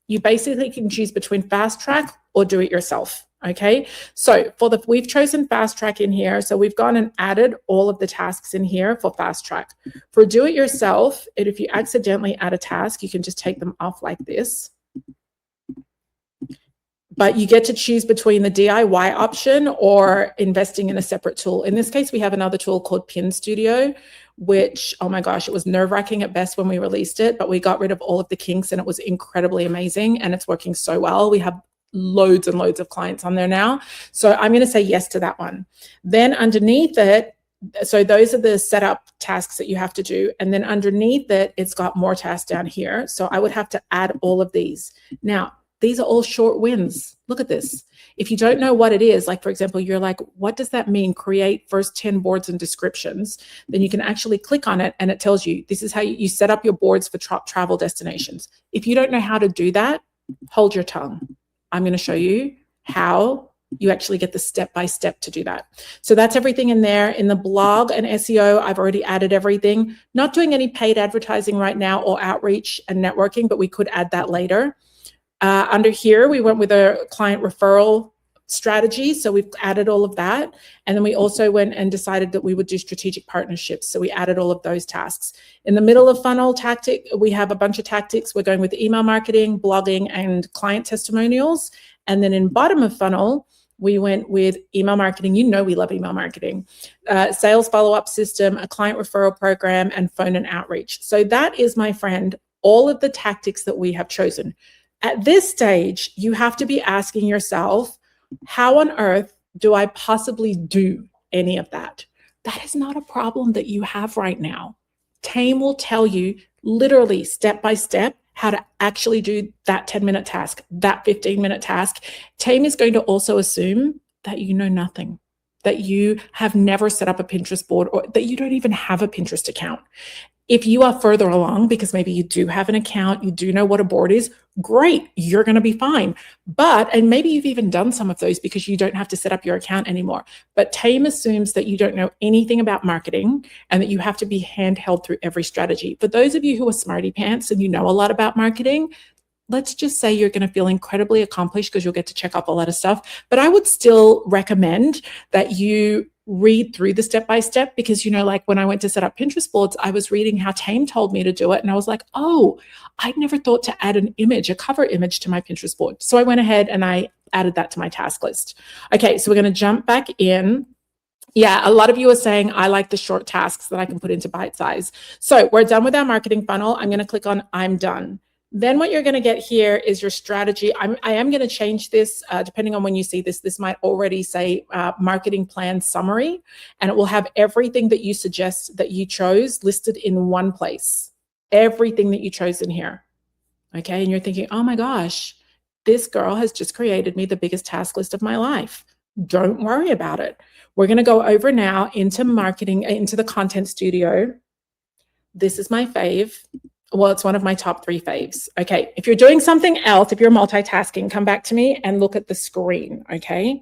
you basically can choose between fast track or do it yourself. Okay, so we've chosen fast track in here. So we've gone and added all of the tasks in here for fast track. For do it yourself, and if you accidentally add a task, you can just take them off like this. But you get to choose between the DIY option or investing in a separate tool. In this case, we have another tool called Pin Studio, which, oh my gosh, it was nerve-wracking at best when we released it, but we got rid of all of the kinks and it was incredibly amazing and it's working so well. We have loads and loads of clients on there now. So I'm going to say yes to that one. Then underneath it, so those are the setup tasks that you have to do. And then underneath it, it's got more tasks down here. So I would have to add all of these. Now, these are all short wins. Look at this. If you don't know what it is, like for example, you're like, what does that mean? Create first 10 boards and descriptions. Then you can actually click on it and it tells you, this is how you set up your boards for travel destinations. If you don't know how to do that, hold your tongue. I'm going to show you how you actually get the step-by-step to do that. So that's everything in there. In the blog and SEO, I've already added everything. Not doing any paid advertising right now or outreach and networking, but we could add that later. Under here, we went with a client referral strategy. So we've added all of that. And then we also went and decided that we would do strategic partnerships. So we added all of those tasks. In the middle of funnel tactic, we have a bunch of tactics. We're going with email marketing, blogging, and client testimonials. And then in bottom of funnel, we went with email marketing. You know we love email marketing. Sales follow-up system, a client referral program, and phone and outreach. So that is, my friend, all of the tactics that we have chosen. At this stage, you have to be asking yourself, how on earth do I possibly do any of that? That is not a problem that you have right now. TAME will tell you literally step by step how to actually do that 10-minute task, that 15-minute task. TAME is going to also assume that you know nothing, that you have never set up a Pinterest board, or that you don't even have a Pinterest account. If you are further along, because maybe you do have an account, you do know what a board is, great, you're going to be fine. And maybe you've even done some of those because you don't have to set up your account anymore. But TAME assumes that you don't know anything about marketing and that you have to be handheld through every strategy. For those of you who are smarty pants and you know a lot about marketing, let's just say you're going to feel incredibly accomplished because you'll get to check off a lot of stuff. But I would still recommend that you read through the step-by-step, because, like when I went to set up Pinterest boards, I was reading how TAME told me to do it. And I was like, oh, I'd never thought to add an image, a cover image to my Pinterest board. So I went ahead and I added that to my task list. Okay, so we're going to jump back in. Yeah, a lot of you are saying, I like the short tasks that I can put into bite size. So we're done with our marketing funnel. I'm going to click on I'm done. Then what you're going to get here is your strategy. I am going to change this depending on when you see this. This might already say marketing plan summary, and it will have everything that you suggest that you chose listed in one place. Everything that you chose in here. Okay, and you're thinking, oh my gosh, this girl has just created me the biggest task list of my life. Don't worry about it. We're going to go over now into marketing, into the content studio. This is my fave. Well, it's one of my top 3 faves. Okay, if you're doing something else, if you're multitasking, come back to me and look at the screen, okay?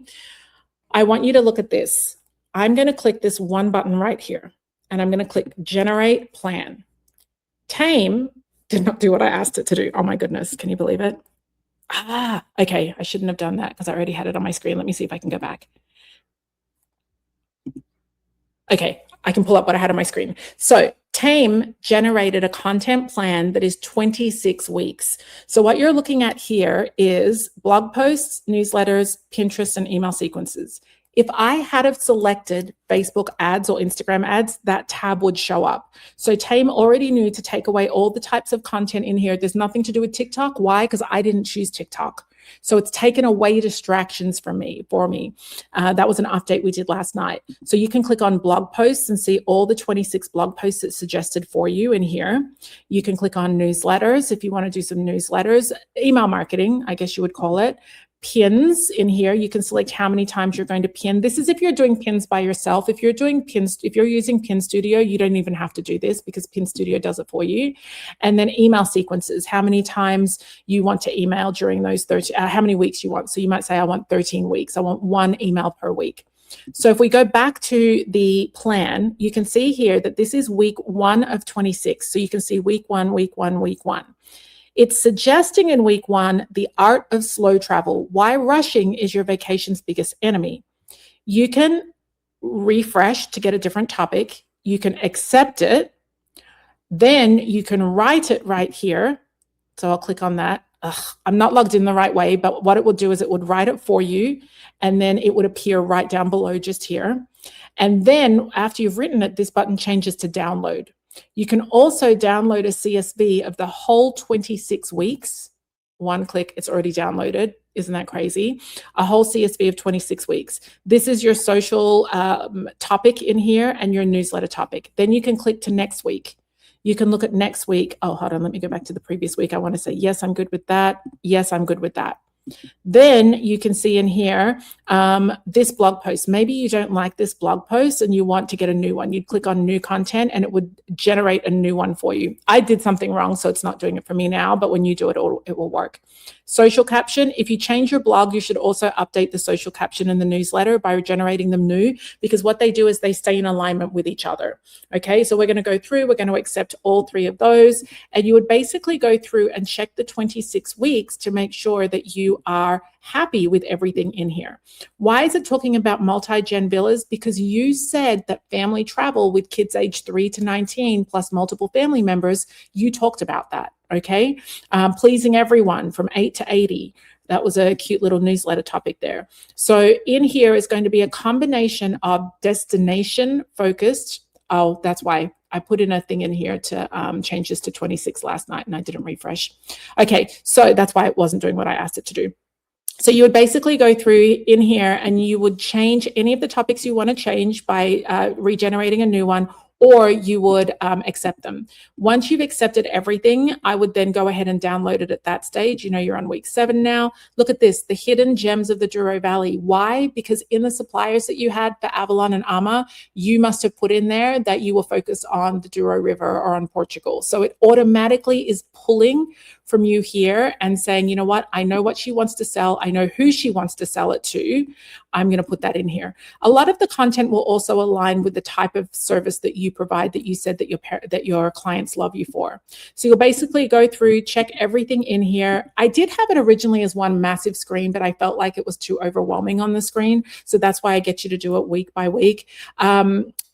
I want you to look at this. I'm going to click this one button right here, and I'm going to click Generate Plan. TAME did not do what I asked it to do. Oh my goodness, can you believe it? Okay, I shouldn't have done that because I already had it on my screen. Let me see if I can go back. Okay, I can pull up what I had on my screen. So TAME generated a content plan that is 26 weeks. So what you're looking at here is blog posts, newsletters, Pinterest, and email sequences. If I had have selected Facebook ads or Instagram ads, that tab would show up. So TAME already knew to take away all the types of content in here. There's nothing to do with TikTok. Why? Because I didn't choose TikTok. So it's taken away distractions for me. That was an update we did last night. So you can click on blog posts and see all the 26 blog posts it's suggested for you in here. You can click on newsletters if you want to do some newsletters, email marketing, I guess you would call it. Pins in here, you can select how many times you're going to pin. This is if you're doing pins by yourself. If you're doing pins, if you're using Pin Studio, you don't even have to do this because Pin Studio does it for you. And then email sequences, how many times you want to email during those 30, how many weeks you want. So you might say, I want 13 weeks. I want 1 email per week. So if we go back to the plan, you can see here that this is week 1 of 26. So you can see week 1, week 1, week 1. It's suggesting in week 1, the art of slow travel. Why rushing is your vacation's biggest enemy. You can refresh to get a different topic. You can accept it. Then you can write it right here. So I'll click on that. I'm not logged in the right way, but what it will do is it would write it for you, and then it would appear right down below just here. And then after you've written it, this button changes to download. You can also download a CSV of the whole 26 weeks. One click, it's already downloaded. Isn't that crazy? A whole CSV of 26 weeks. This is your social topic in here and your newsletter topic. Then you can click to next week. You can look at next week. Oh, hold on. Let me go back to the previous week. I want to say, yes, I'm good with that. Yes, I'm good with that. Then you can see in here this blog post. Maybe you don't like this blog post and you want to get a new one. You'd click on new content and it would generate a new one for you. I did something wrong, so it's not doing it for me now, but when you do it, it will work. Social caption. If you change your blog, you should also update the social caption in the newsletter by generating them new, because what they do is they stay in alignment with each other. Okay, so we're going to go through, we're going to accept all 3 of those, and you would basically go through and check the 26 weeks to make sure that you are happy with everything in here. Why is it talking about multi-gen villas? Because you said that family travel with kids aged 3 to 19 plus multiple family members, you talked about that, okay? Pleasing everyone from 8 to 80. That was a cute little newsletter topic there. So in here is going to be a combination of destination focused. Oh, that's why I put in a thing in here to change this to 26 last night and I didn't refresh. Okay, so that's why it wasn't doing what I asked it to do. So you would basically go through in here and you would change any of the topics you want to change by regenerating a new one, or you would accept them. Once you've accepted everything, I would then go ahead and download it at that stage. You know, you're on week 7 now. Look at this, the hidden gems of the Douro Valley. Why? Because in the suppliers that you had for Avalon and Ama, you must have put in there that you will focus on the Douro River or on Portugal. So it automatically is pulling from you here and saying, you know what, I know what she wants to sell. I know who she wants to sell it to. I'm going to put that in here. A lot of the content will also align with the type of service that you provide, that you said that your clients love you for. So you'll basically go through, check everything in here. I did have it originally as one massive screen, but I felt like it was too overwhelming on the screen. So that's why I get you to do it week by week.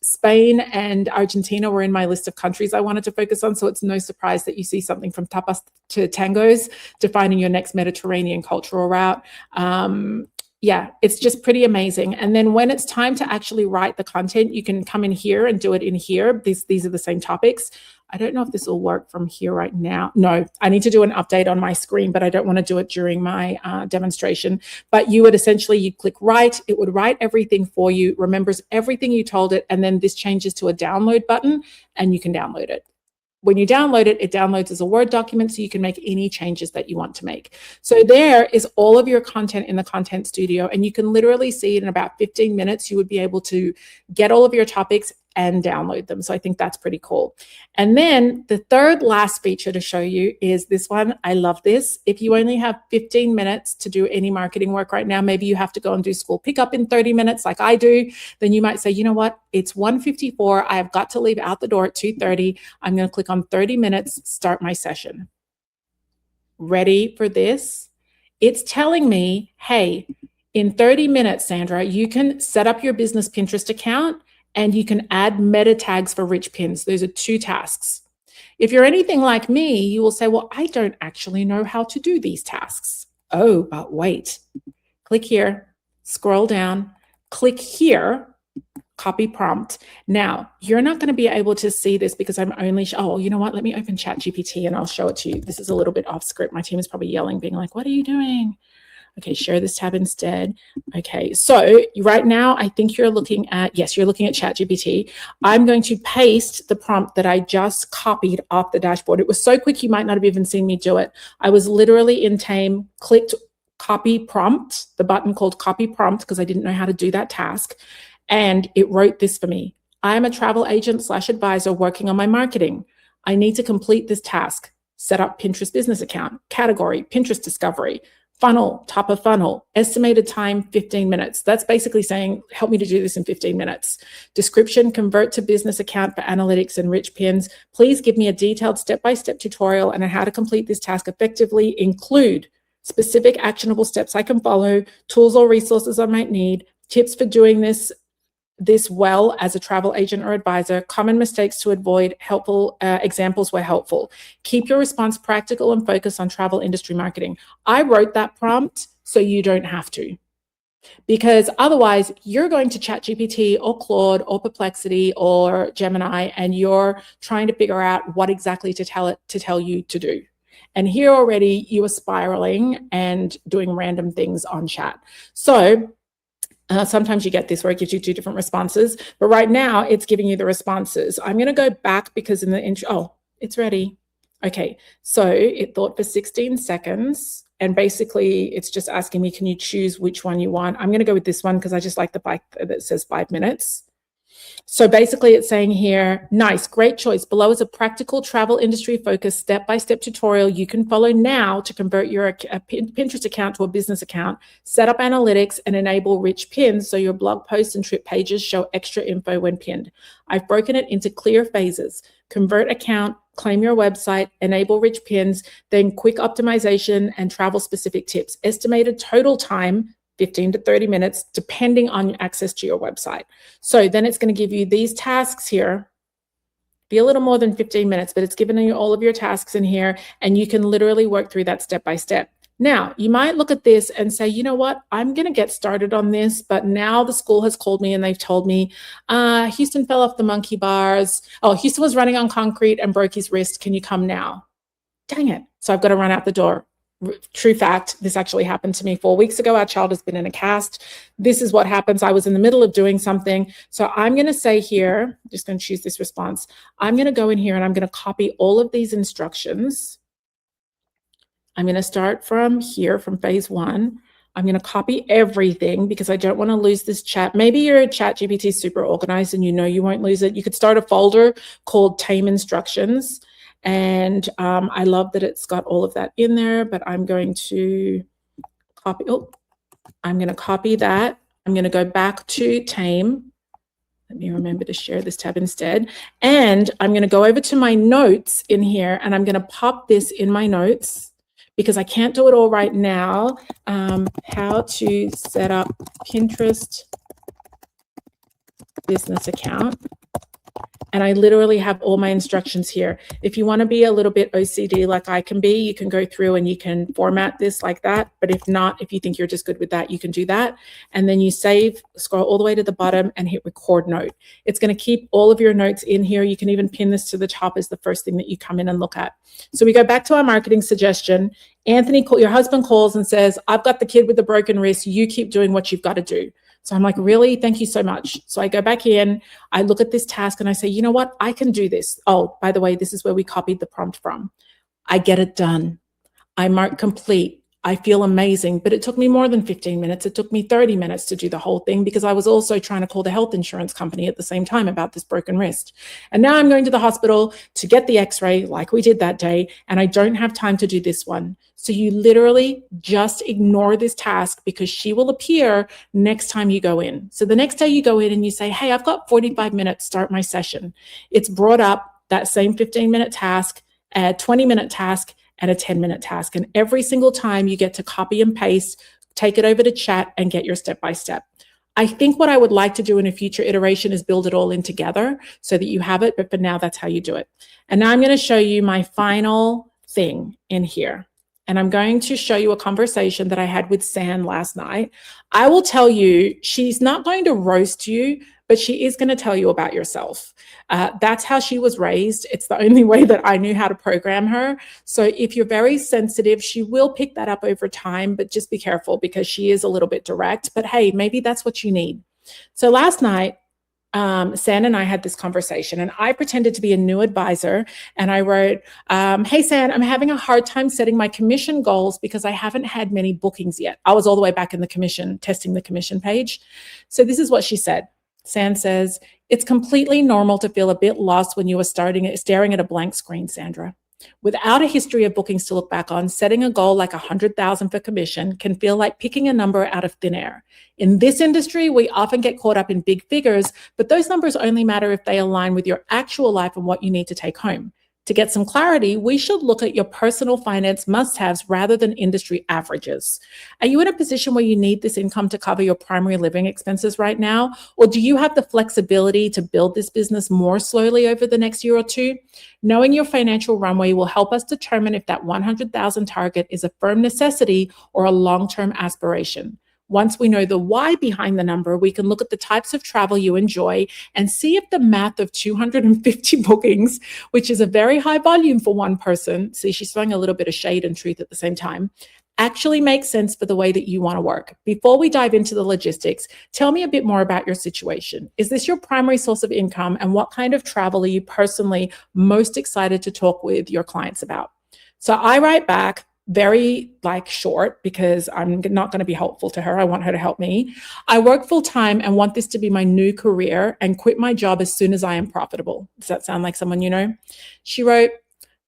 Spain and Argentina were in my list of countries I wanted to focus on. So it's no surprise that you see something from tapas to tangos to finding your next Mediterranean cultural route. Yeah, it's just pretty amazing. And then when it's time to actually write the content, you can come in here and do it in here. These are the same topics. I don't know if this will work from here right now. No, I need to do an update on my screen, but I don't want to do it during my demonstration. But you would essentially, you click write, it would write everything for you, remembers everything you told it, and then this changes to a download button and you can download it. When you download it, it downloads as a Word document so you can make any changes that you want to make. So there is all of your content in the Content Studio, and you can literally see it in about 15 minutes. You would be able to get all of your topics and download them. So I think that's pretty cool. And then the third last feature to show you is this one. I love this. If you only have 15 minutes to do any marketing work right now, maybe you have to go and do school pickup in 30 minutes like I do, then you might say, you know what, it's 1:54. I've got to leave out the door at 2:30. I'm going to click on 30 minutes, start my session. Ready for this? It's telling me, hey, in 30 minutes, Sandra, you can set up your business Pinterest account and you can add meta tags for rich pins. Those are 2 tasks. If you're anything like me, you will say, well, I don't actually know how to do these tasks. Oh, but wait. Click here, scroll down, click here, copy prompt. Now, you're not going to be able to see this because I'm only, oh, you know what? Let me open ChatGPT and I'll show it to you. This is a little bit off script. My team is probably yelling, being like, what are you doing? Okay, share this tab instead. Okay, so right now, I think you're looking at, yes, you're looking at ChatGPT. I'm going to paste the prompt that I just copied off the dashboard. It was so quick, you might not have even seen me do it. I was literally in TAME, clicked copy prompt, the button called copy prompt, because I didn't know how to do that task. And it wrote this for me. I am a travel agent / advisor working on my marketing. I need to complete this task. Set up Pinterest business account, category, Pinterest discovery, funnel, top of funnel, estimated time, 15 minutes. That's basically saying, help me to do this in 15 minutes. Description, convert to business account for analytics and rich pins. Please give me a detailed step-by-step tutorial on how to complete this task effectively. Include specific actionable steps I can follow, tools or resources I might need, tips for doing this well as a travel agent or advisor, common mistakes to avoid, helpful examples where helpful. Keep your response practical and focus on travel industry marketing. I wrote that prompt so you don't have to, because otherwise you're going to ChatGPT or Claude or Perplexity or Gemini and you're trying to figure out what exactly to tell you to do. And here already you are spiraling and doing random things on chat. So sometimes you get this where it gives you 2 different responses, but right now it's giving you the responses. I'm going to go back because in the intro, oh, it's ready. Okay, so it thought for 16 seconds and basically it's just asking me, can you choose which one you want? I'm going to go with this one because I just like the bike that says 5 minutes. So basically it's saying here, nice, great choice. Below is a practical travel industry focused step-by-step tutorial you can follow now to convert your Pinterest account to a business account, set up analytics and enable rich pins so your blog posts and trip pages show extra info when pinned. I've broken it into clear phases: convert account, claim your website, enable rich pins, then quick optimization and travel specific tips. Estimated total time, 15 to 30 minutes, depending on access to your website. So then it's going to give you these tasks here. Be a little more than 15 minutes, but it's given you all of your tasks in here, and you can literally work through that step by step. Now, you might look at this and say, you know what, I'm going to get started on this, but now the school has called me and they've told me, Houston fell off the monkey bars. Oh, Houston was running on concrete and broke his wrist. Can you come now? Dang it. So I've got to run out the door. True fact, this actually happened to me 4 weeks ago. Our child has been in a cast. This is what happens. I was in the middle of doing something. So I'm going to say here, I'm just going to choose this response. I'm going to go in here and I'm going to copy all of these instructions. I'm going to start from here, from phase 1. I'm going to copy everything because I don't want to lose this chat. Maybe your chat GPT is super organized and you know you won't lose it. You could start a folder called TAME instructions. And I love that it's got all of that in there, but I'm going to copy, I'm going to copy that. I'm going to go back to TAME. Let me remember to share this tab instead. And I'm going to go over to my notes in here and I'm going to pop this in my notes because I can't do it all right now. How to set up Pinterest business account. And I literally have all my instructions here. If you want to be a little bit OCD like I can be, you can go through and you can format this like that. But if not, if you think you're just good with that, you can do that. And then you save, scroll all the way to the bottom and hit record note. It's going to keep all of your notes in here. You can even pin this to the top as the first thing that you come in and look at. So we go back to our marketing suggestion. Anthony, your husband calls and says, I've got the kid with the broken wrist. You keep doing what you've got to do. So I'm like, really? Thank you so much. So I go back in, I look at this task and I say, you know what? I can do this. Oh, by the way, this is where we copied the prompt from. I get it done. I mark complete. I feel amazing, but it took me more than 15 minutes. It took me 30 minutes to do the whole thing because I was also trying to call the health insurance company at the same time about this broken wrist. And now I'm going to the hospital to get the x-ray like we did that day, and I don't have time to do this one. So you literally just ignore this task because she will appear next time you go in. So the next day you go in and you say, hey, I've got 45 minutes, start my session. It's brought up that same 15-minute task, a 20-minute task, and a 10-minute task. And every single time you get to copy and paste, take it over to chat and get your step-by-step. I think what I would like to do in a future iteration is build it all in together so that you have it, but for now, that's how you do it. And now I'm going to show you my final thing in here. And I'm going to show you a conversation that I had with San last night. I will tell you, she's not going to roast you, but she is going to tell you about yourself. That's how she was raised. It's the only way that I knew how to program her. So if you're very sensitive, she will pick that up over time, but just be careful because she is a little bit direct. But hey, maybe that's what you need. So last night, San and I had this conversation and I pretended to be a new advisor and I wrote, hey, San, I'm having a hard time setting my commission goals because I haven't had many bookings yet. I was all the way back in the commission, testing the commission page. So this is what she said. San says, it's completely normal to feel a bit lost when you are staring at a blank screen, Sandra. Without a history of bookings to look back on, setting a goal like 100,000 for commission can feel like picking a number out of thin air. In this industry, we often get caught up in big figures, but those numbers only matter if they align with your actual life and what you need to take home. To get some clarity, we should look at your personal finance must-haves rather than industry averages. Are you in a position where you need this income to cover your primary living expenses right now? Or do you have the flexibility to build this business more slowly over the next year or two? Knowing your financial runway will help us determine if that 100,000 target is a firm necessity or a long-term aspiration. Once we know the why behind the number, we can look at the types of travel you enjoy and see if the math of 250 bookings, which is a very high volume for one person, see, she's throwing a little bit of shade and truth at the same time, actually makes sense for the way that you want to work. Before we dive into the logistics, tell me a bit more about your situation. Is this your primary source of income, and what kind of travel are you personally most excited to talk with your clients about? So I write back, very short because I'm not going to be helpful to her. I want her to help me. I work full time and want this to be my new career and quit my job as soon as I am profitable. Does that sound like someone you know? She wrote,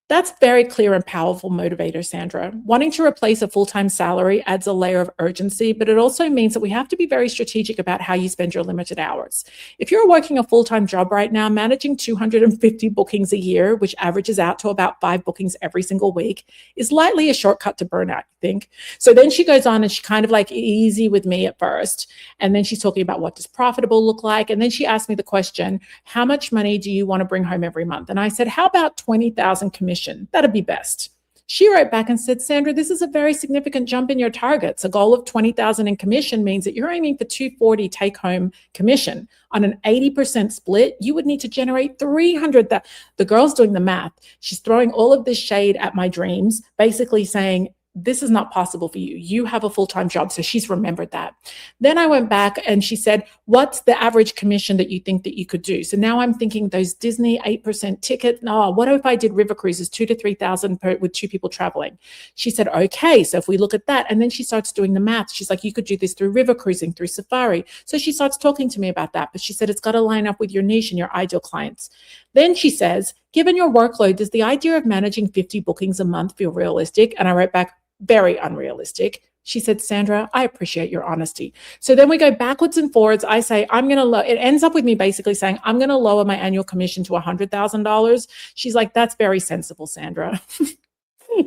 that's very clear and powerful motivator, Sandra. Wanting to replace a full-time salary adds a layer of urgency, but it also means that we have to be very strategic about how you spend your limited hours. If you're working a full-time job right now, managing 250 bookings a year, which averages out to about 5 bookings every single week, is likely a shortcut to burnout, you think? So then she goes on and she kind of easy with me at first. And then she's talking about what does profitable look like? And then she asked me the question, how much money do you want to bring home every month? And I said, how about 20,000 commission? That'd be best. She wrote back and said, Sandra, this is a very significant jump in your targets. A goal of 20,000 in commission means that you're aiming for 240 take-home commission. On an 80% split, you would need to generate 300. The girl's doing the math. She's throwing all of this shade at my dreams, basically saying, this is not possible for you. You have a full-time job. So she's remembered that. Then I went back and she said, what's the average commission that you think that you could do? So now I'm thinking those Disney 8% ticket. No, what if I did river cruises, 2,000 to 3,000 with 2 people traveling? She said, okay, so if we look at that, and then she starts doing the math. She's like, you could do this through river cruising, through safari. So she starts talking to me about that. But she said, it's got to line up with your niche and your ideal clients. Then she says, given your workload, does the idea of managing 50 bookings a month feel realistic? And I wrote back, very unrealistic. She said, Sandra, I appreciate your honesty. So then we go backwards and forwards. I say, it ends up with me basically saying, I'm going to lower my annual commission to $100,000. She's like, that's very sensible, Sandra.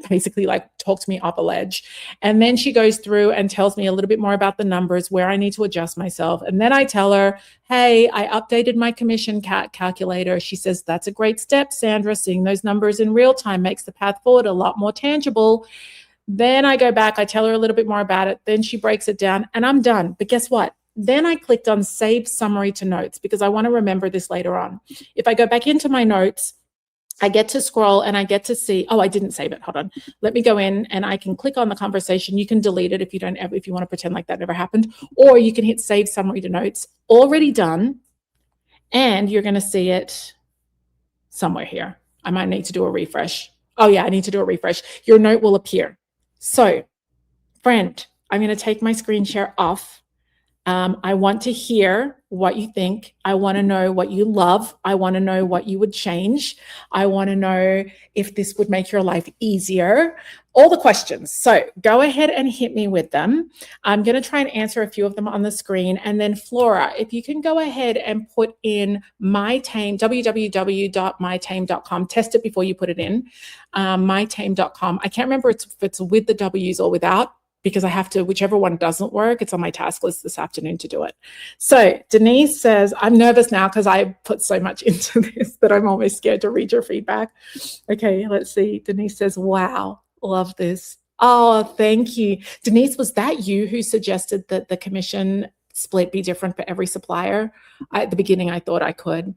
Basically like talked me off a ledge. And then she goes through and tells me a little bit more about the numbers, where I need to adjust myself. And then I tell her, hey, I updated my commission calculator. She says, that's a great step, Sandra. Seeing those numbers in real time makes the path forward a lot more tangible. Then I go back, I tell her a little bit more about it. Then she breaks it down and I'm done. But guess what? Then I clicked on Save Summary to Notes because I want to remember this later on. If I go back into my notes, I get to scroll and I get to see, oh, I didn't save it. Hold on. Let me go in and I can click on the conversation. You can delete it if you want to pretend like that never happened, or you can hit Save Summary to Notes. Already done. And you're going to see it somewhere here. I might need to do a refresh. Oh yeah, I need to do a refresh. Your note will appear. So, friend, I'm going to take my screen share off. I want to hear what you think. I want to know what you love. I want to know what you would change. I want to know if this would make your life easier. All the questions. So go ahead and hit me with them. I'm going to try and answer a few of them on the screen. And then Flora, if you can go ahead and put in MyTame, www.mytame.com. Test it before you put it in. MyTame.com. I can't remember if it's with the W's or without, because I have to, whichever one doesn't work, it's on my task list this afternoon to do it. So Denise says, I'm nervous now because I put so much into this that I'm almost scared to read your feedback. Okay, let's see. Denise says, wow, love this. Oh, thank you. Denise, was that you who suggested that the commission split be different for every supplier? At the beginning, I thought I could.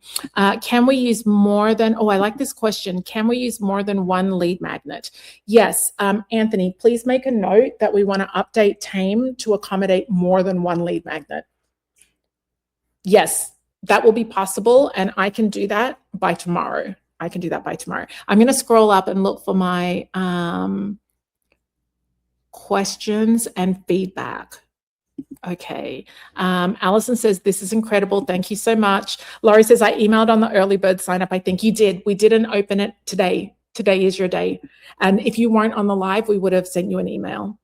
Can we use more than, I like this question. Can we use more than one lead magnet? Yes. Anthony, please make a note that we want to update TAME to accommodate more than one lead magnet. Yes, that will be possible. And I can do that by tomorrow. I'm going to scroll up and look for my questions and feedback. Okay. Allison says, this is incredible. Thank you so much. Laurie says, I emailed on the early bird sign up. I think you did. We didn't open it today. Today is your day. And if you weren't on the live, we would have sent you an email.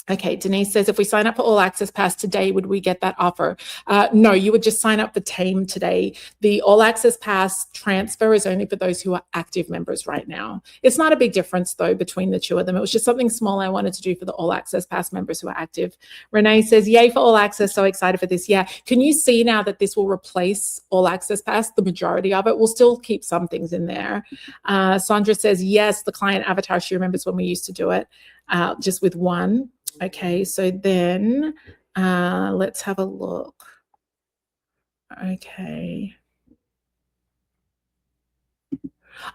Okay, Denise says, if we sign up for All Access Pass today, would we get that offer? No, you would just sign up for TAME today. The All Access Pass transfer is only for those who are active members right now. It's not a big difference, though, between the two of them. It was just something small I wanted to do for the All Access Pass members who are active. Renee says, yay for All Access. So excited for this. Yeah. Can you see now that this will replace All Access Pass? The majority of it. We'll still keep some things in there. Sandra says, yes, the client avatar. She remembers when we used to do it just with one. Okay, so then let's have a look. Okay.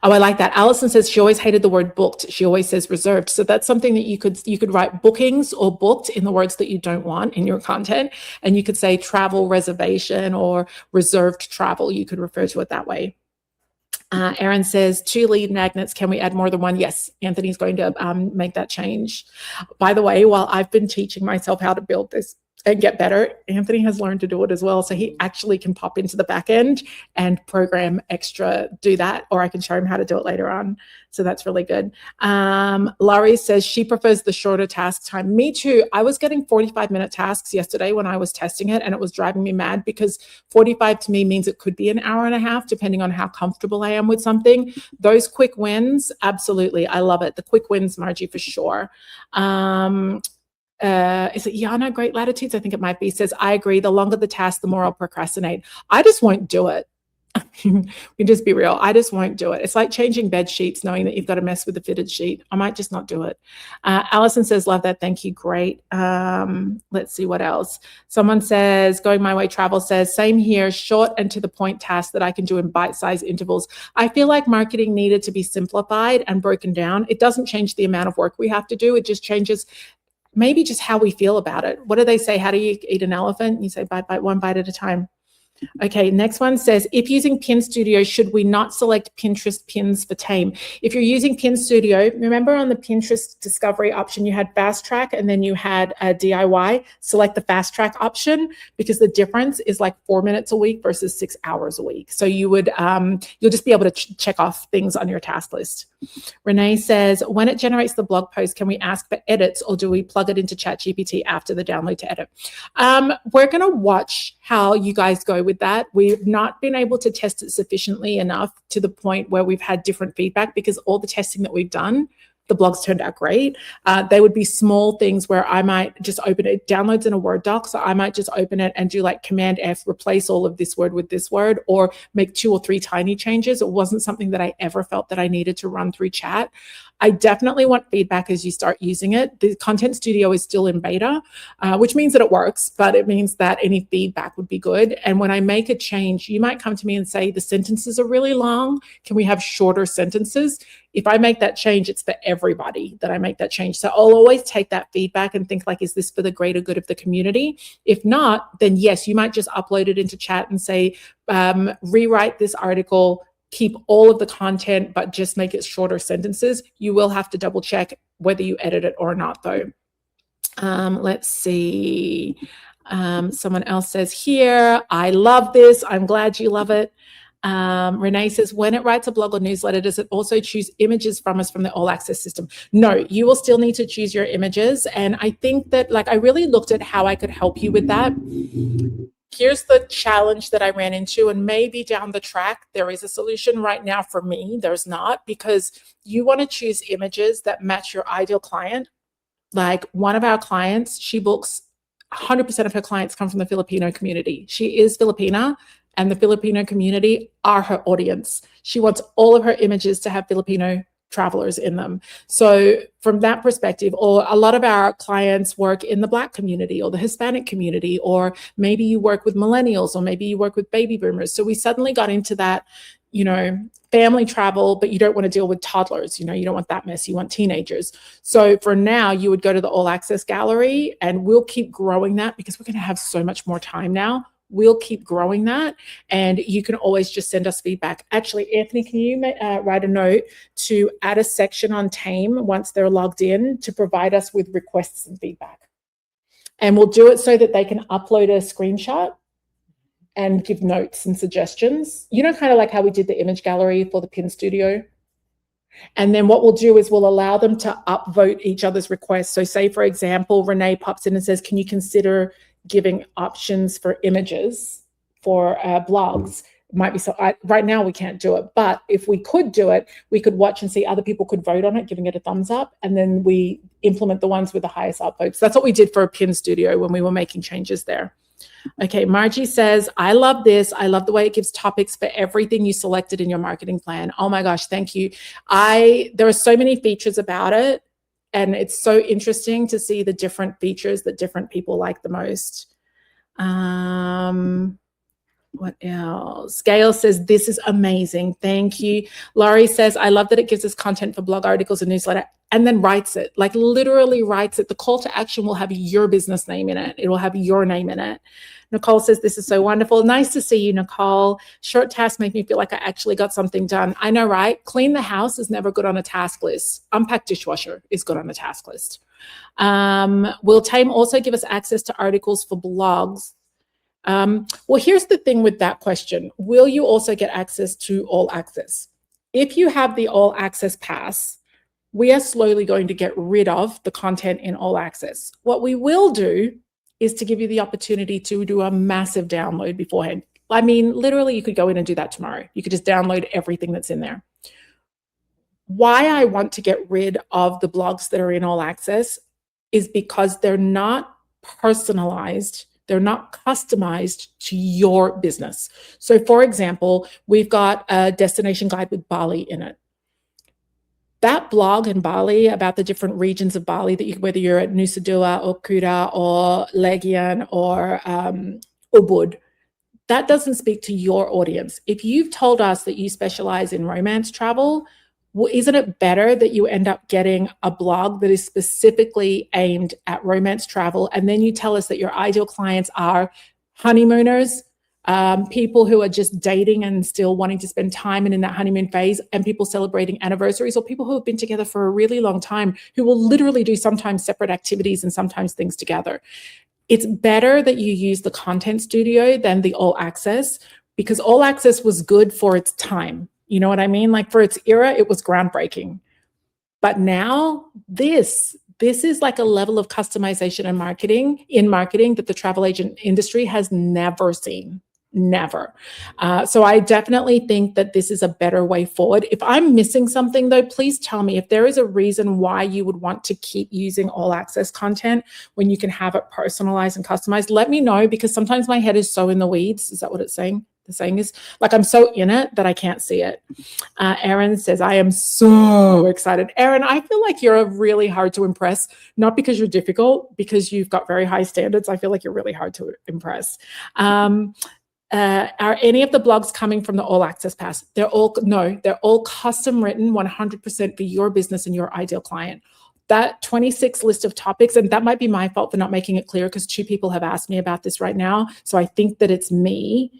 Oh, I like that. Allison says she always hated the word booked. She always says reserved. So that's something that you could write bookings or booked in the words that you don't want in your content. And you could say travel reservation or reserved travel. You could refer to it that way. Erin says, 2 lead magnets. Can we add more than one? Yes, Anthony's going to make that change. By the way, while I've been teaching myself how to build this and get better, Anthony has learned to do it as well. So he actually can pop into the back end and program extra, do that, or I can show him how to do it later on. So that's really good. Laurie says she prefers the shorter task time. Me too. I was getting 45-minute tasks yesterday when I was testing it, and it was driving me mad because 45 to me means it could be an hour and a half, depending on how comfortable I am with something. Those quick wins, absolutely. I love it. The quick wins, Margie, for sure. Is it Yana Great Latitudes? I think it might be. Says, I agree. The longer the task, the more I'll procrastinate. I just won't do it. We can just be real. I just won't do it. It's like changing bed sheets, knowing that you've got to mess with the fitted sheet. I might just not do it. Allison says, love that. Thank you. Great. Let's see what else. Someone says, going my way travel says, same here, short and to the point tasks that I can do in bite-sized intervals. I feel like marketing needed to be simplified and broken down. It doesn't change the amount of work we have to do. It just changes maybe just how we feel about it. What do they say? How do you eat an elephant? You say bite, one bite at a time. Okay, next one says, if using Pin Studio, should we not select Pinterest pins for TAME? If you're using Pin Studio, remember on the Pinterest discovery option, you had fast track and then you had a DIY. Select the fast track option because the difference is like 4 minutes a week versus 6 hours a week. So you would, you'll just be able to check off things on your task list. Renee says, when it generates the blog post, can we ask for edits or do we plug it into ChatGPT after the download to edit? We're going to watch how you guys go with that. We've not been able to test it sufficiently enough to the point where we've had different feedback because all the testing that we've done, the blogs turned out great. They would be small things where I might just open it, downloads in a Word doc. So I might just open it and do like Command F, replace all of this word with this word, or make 2 or 3 tiny changes. It wasn't something that I ever felt that I needed to run through chat. I definitely want feedback as you start using it. The Content Studio is still in beta, which means that it works, but it means that any feedback would be good. And when I make a change, you might come to me and say, the sentences are really long. Can we have shorter sentences? If I make that change, it's for everybody that I make that change. So I'll always take that feedback and think like, is this for the greater good of the community? If not, then yes, you might just upload it into chat and say, rewrite this article, keep all of the content, but just make it shorter sentences. You will have to double check whether you edit it or not though. Let's see. Someone else says here, I love this. I'm glad you love it. Renee says, when it writes a blog or newsletter, does it also choose images from us from the all access system? No, you will still need to choose your images. And I think that like, I really looked at how I could help you with that. Here's the challenge that I ran into, and maybe down the track, there is a solution. Right now for me, there's not, because you want to choose images that match your ideal client. Like one of our clients, she books 100% of her clients come from the Filipino community. She is Filipina, and the Filipino community are her audience. She wants all of her images to have Filipino travelers in them. So from that perspective, or a lot of our clients work in the Black community or the Hispanic community, or maybe you work with millennials, or maybe you work with baby boomers. So we suddenly got into that, you know, family travel, but you don't want to deal with toddlers. You know, you don't want that mess. You want teenagers. So for now, you would go to the all access gallery, and we'll keep growing that because we're going to have so much more time now. We'll keep growing that, and you can always just send us feedback. Actually, Anthony, can you write a note to add a section on TAME once they're logged in to provide us with requests and feedback? And we'll do it so that they can upload a screenshot and give notes and suggestions. You know, kind of like how we did the image gallery for the Pin Studio. And then what we'll do is we'll allow them to upvote each other's requests. So say, for example, Renee pops in and says, can you consider giving options for images for blogs? It might be so. Right now we can't do it, but if we could do it, we could watch and see other people could vote on it, giving it a thumbs up, and then we implement the ones with the highest upvotes. That's what we did for a Pin Studio when we were making changes there. Okay, Margie says, I love this. I love the way it gives topics for everything you selected in your marketing plan. Oh my gosh, thank you. There are so many features about it, and it's so interesting to see the different features that different people like the most. What else? Gail says, this is amazing. Thank you. Laurie says, I love that it gives us content for blog articles and newsletter, and then writes it, like literally writes it. The call to action will have your business name in it. It will have your name in it. Nicole says, this is so wonderful. Nice to see you, Nicole. Short tasks make me feel like I actually got something done. I know, right? Clean the house is never good on a task list. Unpack dishwasher is good on a task list. Will TAME also give us access to articles for blogs? Well, here's the thing with that question. Will you also get access to all access? If you have the all access pass, we are slowly going to get rid of the content in all access. What we will do is to give you the opportunity to do a massive download beforehand. I mean, literally, you could go in and do that tomorrow. You could just download everything that's in there. Why I want to get rid of the blogs that are in all access is because they're not personalized. They're not customized to your business. So for example, we've got a destination guide with Bali in it. That blog in Bali about the different regions of Bali, that whether you're at Nusa Dua or Kuta or Legian or Ubud, that doesn't speak to your audience. If you've told us that you specialize in romance travel, well, isn't it better that you end up getting a blog that is specifically aimed at romance travel? And then you tell us that your ideal clients are honeymooners, people who are just dating and still wanting to spend time and in that honeymoon phase, and people celebrating anniversaries, or people who have been together for a really long time who will literally do sometimes separate activities and sometimes things together. It's better that you use the content studio than the all access, because all access was good for its time. You know what I mean? Like for its era, it was groundbreaking. But now this is like a level of customization and marketing that the travel agent industry has never seen. Never. So I definitely think that this is a better way forward. If I'm missing something though, please tell me. If there is a reason why you would want to keep using all access content when you can have it personalized and customized, let me know, because sometimes my head is so in the weeds. Is that what it's saying? The saying is, like, I'm so in it that I can't see it. Erin says, I am so excited. Erin, I feel like you're really hard to impress, not because you're difficult, because you've got very high standards. I feel like you're really hard to impress. Are any of the blogs coming from the All Access Pass? They're all custom written 100% for your business and your ideal client. That 26 list of topics, and that might be my fault for not making it clear, because 2 people have asked me about this right now. So I think that it's me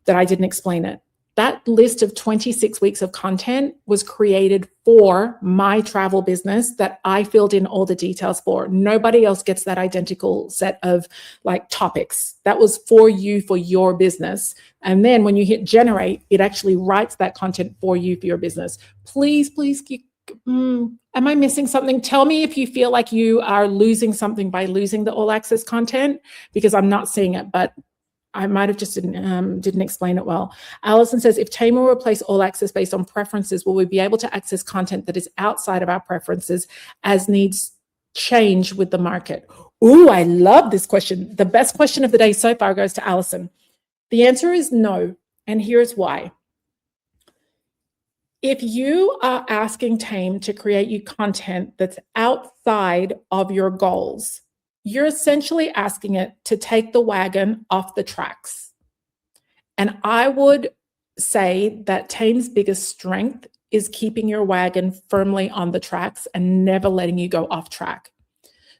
that I didn't explain it. That list of 26 weeks of content was created for my travel business that I filled in all the details for. Nobody else gets that identical set of like topics. That was for you, for your business. And then when you hit generate, it actually writes that content for you, for your business. Please, am I missing something? Tell me if you feel like you are losing something by losing the all access content, because I'm not seeing it, but I might have just didn't explain it well. Allison says, if TAME will replace all access based on preferences, will we be able to access content that is outside of our preferences as needs change with the market? Ooh, I love this question. The best question of the day so far goes to Allison. The answer is no, and here's why. If you are asking TAME to create you content that's outside of your goals, you're essentially asking it to take the wagon off the tracks. And I would say that TAME's biggest strength is keeping your wagon firmly on the tracks and never letting you go off track.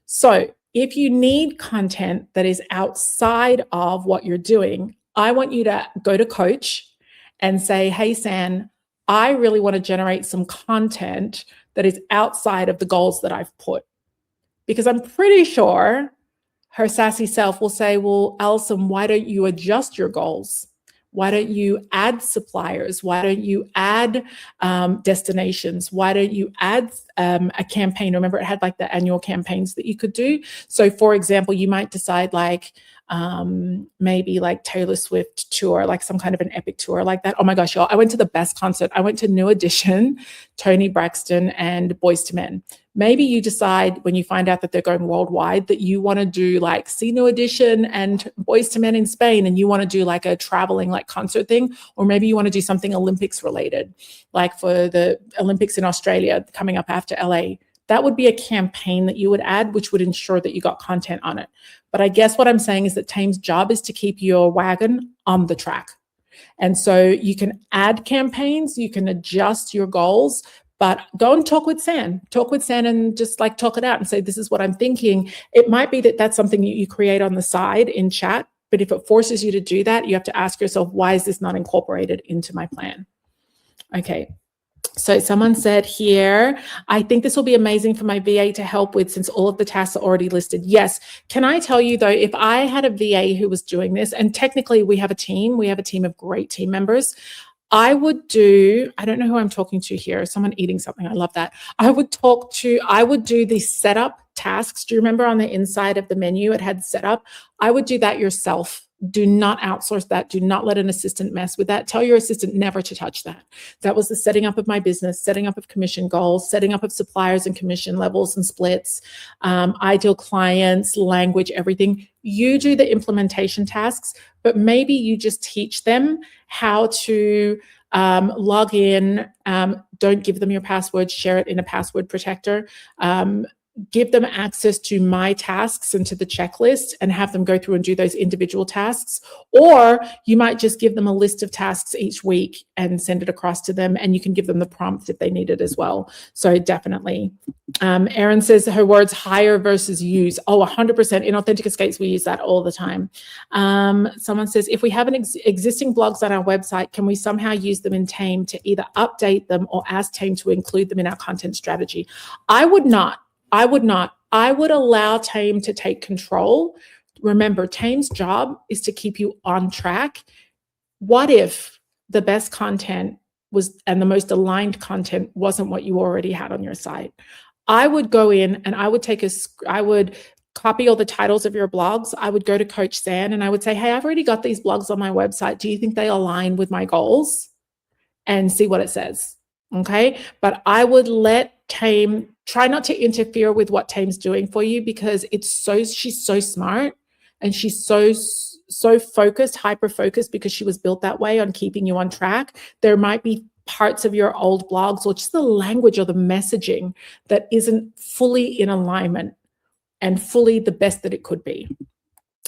So if you need content that is outside of what you're doing, I want you to go to Coach and say, hey, San, I really want to generate some content that is outside of the goals that I've put. Because I'm pretty sure her sassy self will say, well, Alison, why don't you adjust your goals? Why don't you add suppliers? Why don't you add destinations? Why don't you add a campaign? Remember, it had like the annual campaigns that you could do. So for example, you might decide like, maybe like Taylor Swift tour, like some kind of an epic tour like that. Oh my gosh, y'all, I went to the best concert. I went to New Edition, Tony Braxton, and Boyz II Men. Maybe you decide when you find out that they're going worldwide that you want to do like see New Edition and Boyz II Men in Spain, and you want to do like a traveling like concert thing. Or maybe you want to do something Olympics related, like for the Olympics in Australia coming up after LA. That would be a campaign that you would add, which would ensure that you got content on it. But I guess what I'm saying is that TAME's job is to keep your wagon on the track. And so you can add campaigns, you can adjust your goals, but go and talk with San and just like talk it out and say, this is what I'm thinking. It might be that that's something you create on the side in chat, but if it forces you to do that, you have to ask yourself, why is this not incorporated into my plan? Okay. So someone said here, I think this will be amazing for my VA to help with since all of the tasks are already listed. Yes. Can I tell you though, if I had a VA who was doing this, and technically we have a team of great team members, I would do, I don't know who I'm talking to here, someone eating something, I love that. I would do the setup tasks. Do you remember on the inside of the menu, it had setup? I would do that yourself. Do not outsource that. Do not let an assistant mess with that. Tell your assistant never to touch that. That was the setting up of my business, setting up of commission goals, setting up of suppliers and commission levels and splits, ideal clients, language, everything. You do the implementation tasks, but maybe you just teach them how to log in. Don't give them your password, share it in a password protector. Give them access to my tasks and to the checklist and have them go through and do those individual tasks. Or you might just give them a list of tasks each week and send it across to them, and you can give them the prompt if they need it as well. So definitely. Erin says her words hire versus use. Oh, 100%. In Authentic Escapes, we use that all the time. Someone says, if we have existing blogs on our website, can we somehow use them in TAME to either update them or ask TAME to include them in our content strategy? I would not. I would allow TAME to take control. Remember, TAME's job is to keep you on track. What if the best content was, and the most aligned content wasn't what you already had on your site? I would go in and I would copy all the titles of your blogs. I would go to Coach San and I would say, hey, I've already got these blogs on my website. Do you think they align with my goals? And see what it says. Okay. But I would let TAME try not to interfere with what TAME's doing for you, because she's so smart and she's so focused, hyper focused, because she was built that way on keeping you on track. There might be parts of your old blogs or just the language or the messaging that isn't fully in alignment and fully the best that it could be.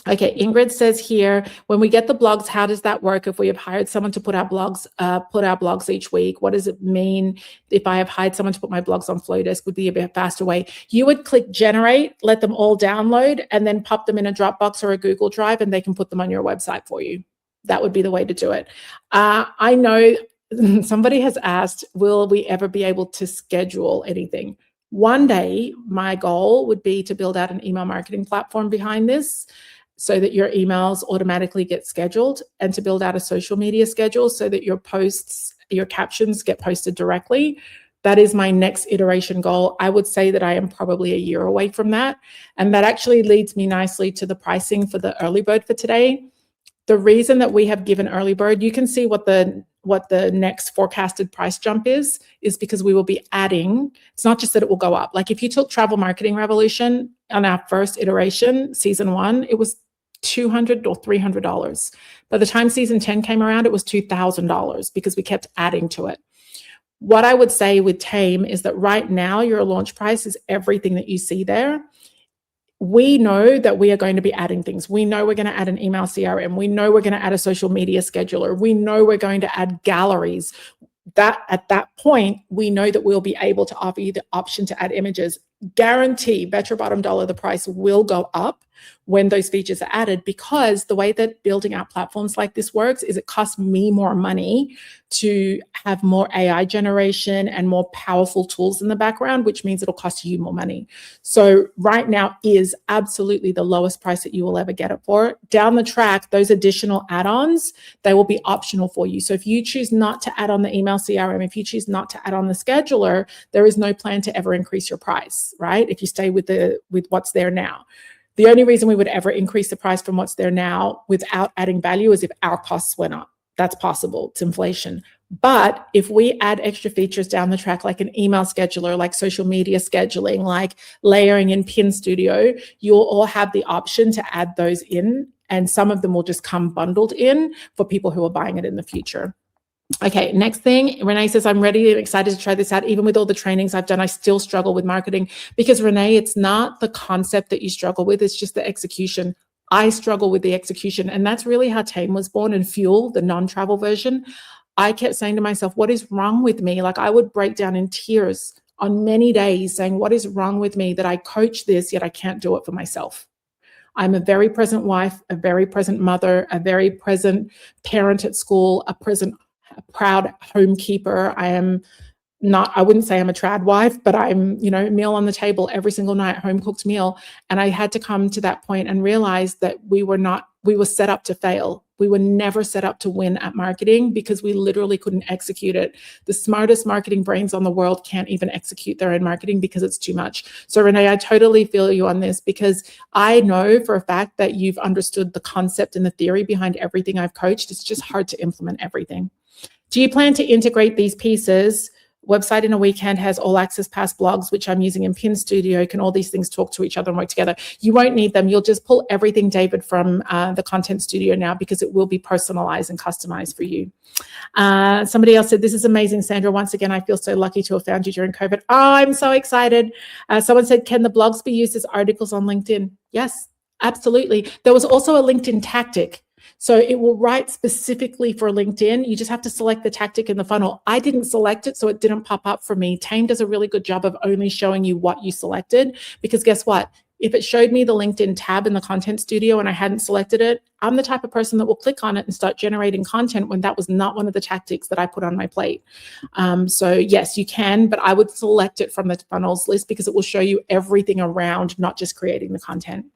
Okay, Ingrid says here, when we get the blogs, how does that work? If we have hired someone to put our blogs each week, what does it mean if I have hired someone to put my blogs on Flowdesk? Would be a bit faster way. You would click generate, let them all download, and then pop them in a Dropbox or a Google Drive, and they can put them on your website for you. That would be the way to do it. I know somebody has asked, will we ever be able to schedule anything? One day, my goal would be to build out an email marketing platform behind this, so that your emails automatically get scheduled, and to build out a social media schedule so that your posts, your captions get posted directly. That is my next iteration goal. I would say that I am probably a year away from that. And that actually leads me nicely to the pricing for the early bird for today. The reason that we have given early bird, you can see what the next forecasted price jump is because we will be adding. It's not just that it will go up. Like if you took Travel Marketing Revolution on our first iteration, season 1, it was $200 or $300. By the time season 10 came around, it was $2,000 because we kept adding to it. What I would say with TAME is that right now your launch price is everything that you see there. We know that we are going to be adding things. We know we're going to add an email CRM. We know we're going to add a social media scheduler. We know we're going to add galleries. That at that point, we know that we'll be able to offer you the option to add images. Guarantee, bet your bottom dollar, the price will go up when those features are added, because the way that building out platforms like this works is it costs me more money to have more AI generation and more powerful tools in the background, which means it'll cost you more money. So right now is absolutely the lowest price that you will ever get it for. Down the track, those additional add-ons, they will be optional for you. So if you choose not to add on the email CRM, if you choose not to add on the scheduler, there is no plan to ever increase your price, right? If you stay with what's there now. The only reason we would ever increase the price from what's there now without adding value is if our costs went up. That's possible. It's inflation. But if we add extra features down the track, like an email scheduler, like social media scheduling, like layering in Pin Studio, you'll all have the option to add those in. And some of them will just come bundled in for people who are buying it in the future. Okay, next thing, Renee says, I'm ready and excited to try this out. Even with all the trainings I've done, I still struggle with marketing. Because Renee, it's not the concept that you struggle with, it's just the execution. I struggle with the execution. And that's really how TAME was born, and Fuel, the non-travel version. I kept saying to myself, what is wrong with me? Like I would break down in tears on many days saying, what is wrong with me that I coach this, yet I can't do it for myself? I'm a very present wife, a very present mother, a very present parent at school, a proud homekeeper. I wouldn't say I'm a trad wife, but I'm, meal on the table every single night, home cooked meal. And I had to come to that point and realize that we were set up to fail. We were never set up to win at marketing because we literally couldn't execute it. The smartest marketing brains on the world can't even execute their own marketing because it's too much. So Renee, I totally feel you on this, because I know for a fact that you've understood the concept and the theory behind everything I've coached. It's just hard to implement everything. Do you plan to integrate these pieces? Website in a weekend has all access pass blogs, which I'm using in Pin Studio. Can all these things talk to each other and work together? You won't need them. You'll just pull everything, David, from the Content Studio now, because it will be personalized and customized for you. Somebody else said, this is amazing, Sandra. Once again, I feel so lucky to have found you during COVID. Oh, I'm so excited. Someone said, can the blogs be used as articles on LinkedIn? Yes, absolutely. There was also a LinkedIn tactic. So it will write specifically for LinkedIn. You just have to select the tactic in the funnel. I didn't select it, so it didn't pop up for me. TAME does a really good job of only showing you what you selected, because guess what? If it showed me the LinkedIn tab in the Content Studio and I hadn't selected it, I'm the type of person that will click on it and start generating content when that was not one of the tactics that I put on my plate. So yes, you can, but I would select it from the funnels list because it will show you everything around, not just creating the content.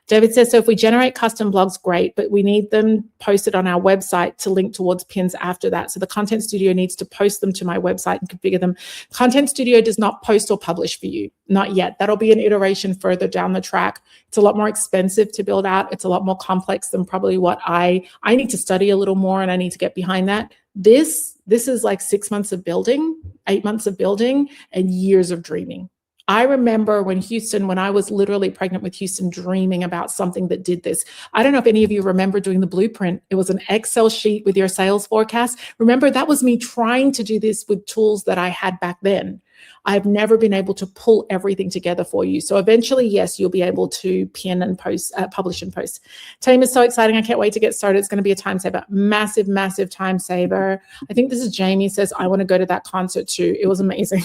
David says, so if we generate custom blogs, great, but we need them posted on our website to link towards pins after that. So the Content Studio needs to post them to my website and configure them. Content Studio does not post or publish for you, not yet. That'll be an iteration further down the track. It's a lot more expensive to build out. It's a lot more complex than probably what I need to study a little more, and I need to get behind that. This is like 6 months of building, 8 months of building, and years of dreaming. I remember when I was literally pregnant with Houston, dreaming about something that did this. I don't know if any of you remember doing the blueprint. It was an Excel sheet with your sales forecast. Remember, that was me trying to do this with tools that I had back then. I've never been able to pull everything together for you. So eventually, yes, you'll be able to pin and post, publish and post. TAME is so exciting. I can't wait to get started. It's going to be a time saver. Massive, massive time saver. I think this is Jamie says, I want to go to that concert too. It was amazing.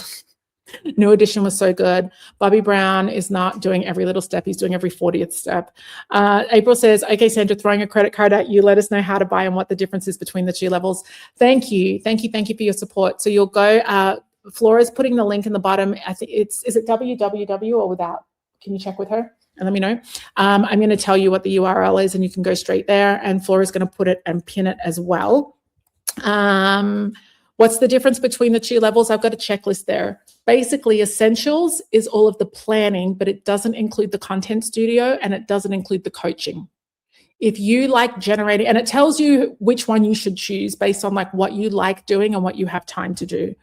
New Edition was so good. Bobby Brown is not doing every little step. He's doing every 40th step. April says, okay, Sandra, throwing a credit card at you. Let us know how to buy and what the difference is between the two levels. Thank you. Thank you. Thank you for your support. So you'll go, Flora's putting the link in the bottom. I think is it www or without? Can you check with her and let me know? I'm going to tell you what the URL is and you can go straight there. And Flora's going to put it and pin it as well. What's the difference between the two levels? I've got a checklist there. Basically, Essentials is all of the planning, but it doesn't include the Content Studio and it doesn't include the coaching. If you like generating, and it tells you which one you should choose based on like what you like doing and what you have time to do.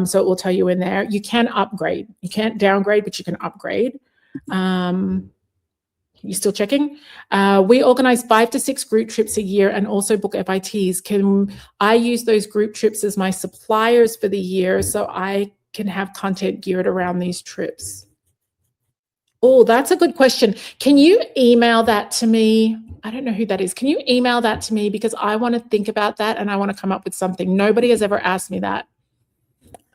So it will tell you in there. You can upgrade. You can't downgrade, but you can upgrade. You still checking? We organize 5 to 6 group trips a year and also book FITs. Can I use those group trips as my suppliers for the year so I can have content geared around these trips? Oh, that's a good question. Can you email that to me? I don't know who that is. Can you email that to me? Because I want to think about that and I want to come up with something. Nobody has ever asked me that.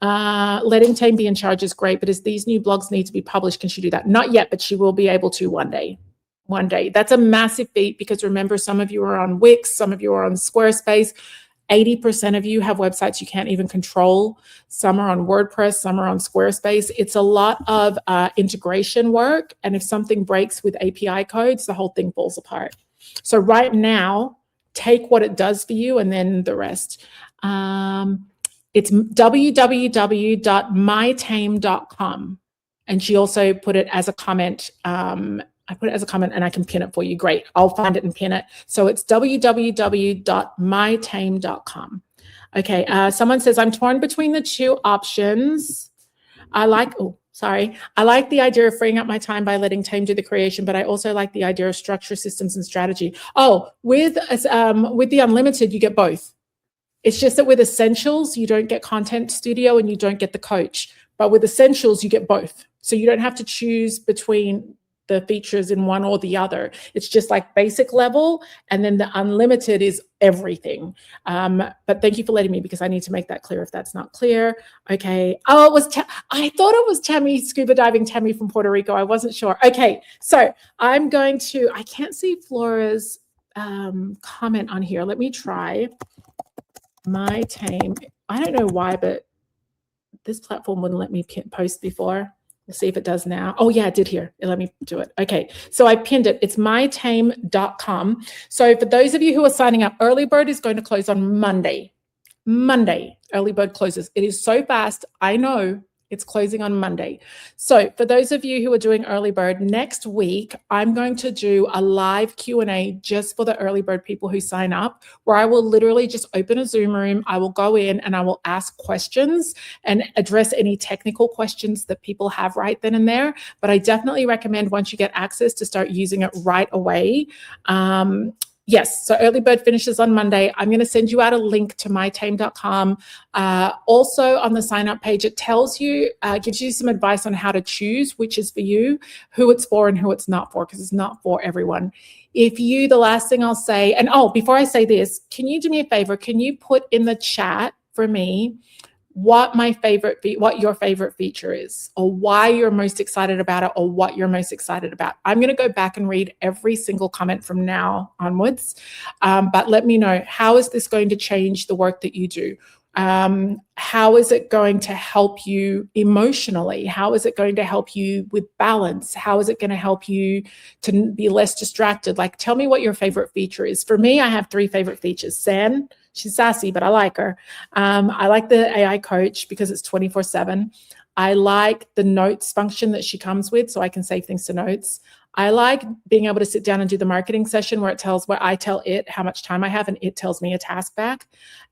Letting TAME be in charge is great, but as these new blogs need to be published, can she do that? Not yet, but she will be able to one day. One day. That's a massive feat because remember, some of you are on Wix, some of you are on Squarespace. 80% of you have websites you can't even control. Some are on WordPress, some are on Squarespace. It's a lot of integration work. And if something breaks with API codes, the whole thing falls apart. So right now, take what it does for you and then the rest. It's www.mytame.com. And she also put it as a comment. I put it as a comment and I can pin it for you. Great. I'll find it and pin it. So it's www.mytame.com. Okay. Someone says, I'm torn between the two options. I like the idea of freeing up my time by letting TAME do the creation, but I also like the idea of structure, systems, and strategy. Oh, with the unlimited, you get both. It's just that with Essentials, you don't get Content Studio and you don't get the coach. But with Essentials, you get both. So you don't have to choose between the features in one or the other. It's just like basic level, and then the unlimited is everything. But thank you for letting me, because I need to make that clear if that's not clear. Okay. Oh, it was, I thought it was Tammy, scuba diving Tammy from Puerto Rico. I wasn't sure. Okay. So I'm going to, I can't see Flora's comment on here. Let me try my TAME. I don't know why, but this platform wouldn't let me post before. We'll see if it does now. Oh yeah, it did here. Let me do it. Okay, so I pinned it. It's mytame.com. So for those of you who are signing up, early bird is going to close on Monday. Monday, early bird closes. It is so fast. I know it's closing on Monday. So for those of you who are doing early bird, next week, I'm going to do a live Q&A just for the early bird people who sign up, where I will literally just open a Zoom room. I will go in and I will ask questions and address any technical questions that people have right then and there. But I definitely recommend, once you get access, to start using it right away. Yes, so early bird finishes on Monday. I'm going to send you out a link to mytame.com. Also on the sign up page, it tells you, gives you some advice on how to choose which is for you, who it's for and who it's not for, because it's not for everyone. The last thing I'll say, and before I say this, can you do me a favor? Can you put in the chat for me what your favorite feature is, or why you're most excited about it, or what you're most excited about? I'm going to go back and read every single comment from now onwards. But let me know, how is this going to change the work that you do? How is it going to help you emotionally? How is it going to help you with balance? How is it going to help you to be less distracted? Like, tell me what your favorite feature is. For me, I have 3 favorite features. San, she's sassy, but I like her. I like the AI coach because it's 24/7. I like the notes function that she comes with, so I can save things to notes. I like being able to sit down and do the marketing session where I tell it how much time I have and it tells me a task back.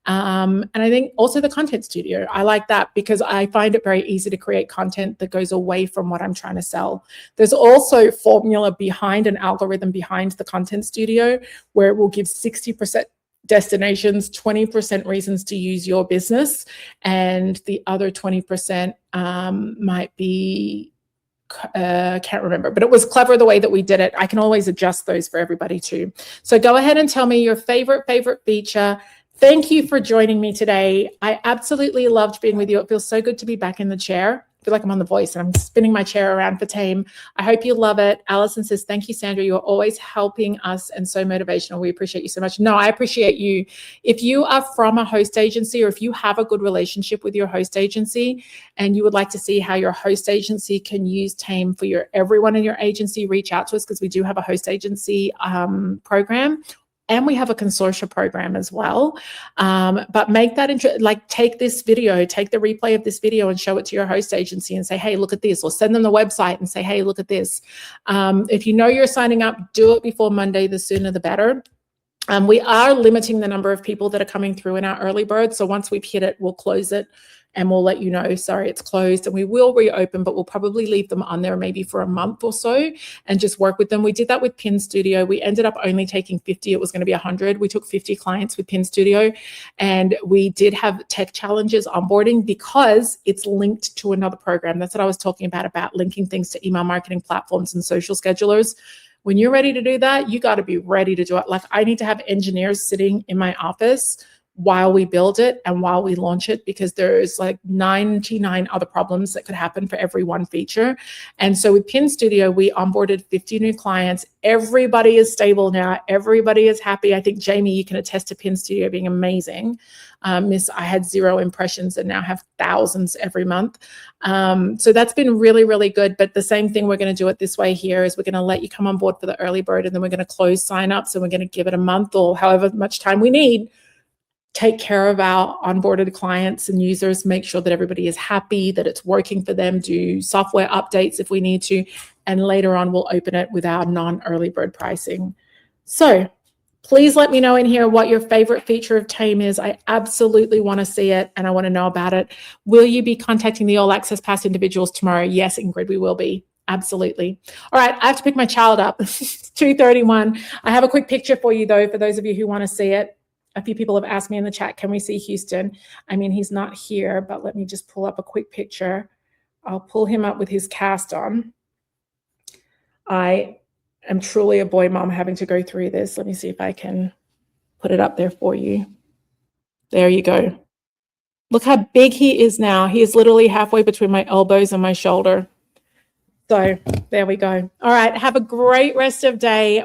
And I think also the content studio, I like that because I find it very easy to create content that goes away from what I'm trying to sell. There's also formula behind, an algorithm behind the content studio, where it will give 60% destinations, 20% reasons to use your business, and the other 20% might be, can't remember, but it was clever the way that we did it. I can always adjust those for everybody too. So go ahead and tell me your favorite feature. Thank you for joining me today. I absolutely loved being with you. It feels so good to be back in the chair. I feel like I'm on The Voice and I'm spinning my chair around for TAME. I hope you love it. Allison says, thank you, Sandra. You are always helping us and so motivational. We appreciate you so much. No, I appreciate you. If you are from a host agency, or if you have a good relationship with your host agency and you would like to see how your host agency can use TAME for everyone in your agency, reach out to us, because we do have a host agency program. And we have a consortia program as well. But make that, take this video, take the replay of this video and show it to your host agency and say, hey, look at this, or send them the website and say, hey, look at this. If you know you're signing up, do it before Monday. The sooner the better. We are limiting the number of people that are coming through in our early bird. So once we've hit it, we'll close it and we'll let you know, sorry, it's closed, and we will reopen, but we'll probably leave them on there maybe for a month or so and just work with them. We did that with Pin Studio. We ended up only taking 50. It was going to be 100. We took 50 clients with Pin Studio, and we did have tech challenges onboarding because it's linked to another program. That's what I was talking about linking things to email marketing platforms and social schedulers. When you're ready to do that, you got to be ready to do it. Like, I need to have engineers sitting in my office while we build it and while we launch it, because there's like 99 other problems that could happen for every one feature. And so with Pin Studio, we onboarded 50 new clients. Everybody is stable now. Everybody is happy. I think, Jamie, you can attest to Pin Studio being amazing. I had 0 impressions and now have thousands every month. So that's been really, really good. But the same thing, we're going to do it this way here, is we're going to let you come on board for the early bird, and then we're going to close signups, and we're going to give it a month or however much time we need. Take care of our onboarded clients and users, make sure that everybody is happy, that it's working for them, do software updates if we need to, and later on we'll open it with our non-early bird pricing. So please let me know in here what your favorite feature of TAME is. I absolutely want to see it and I want to know about it. Will you be contacting the All Access Pass individuals tomorrow? Yes, Ingrid, we will be. Absolutely. All right, I have to pick my child up. It's 2:31. I have a quick picture for you though, for those of you who want to see it. A few people have asked me in the chat, can we see Houston? I mean, he's not here, but let me just pull up a quick picture. I'll pull him up with his cast on. I am truly a boy mom having to go through this. Let me see if I can put it up there for you. There you go. Look how big he is now. He is literally halfway between my elbows and my shoulder. So there we go. All right, have a great rest of day.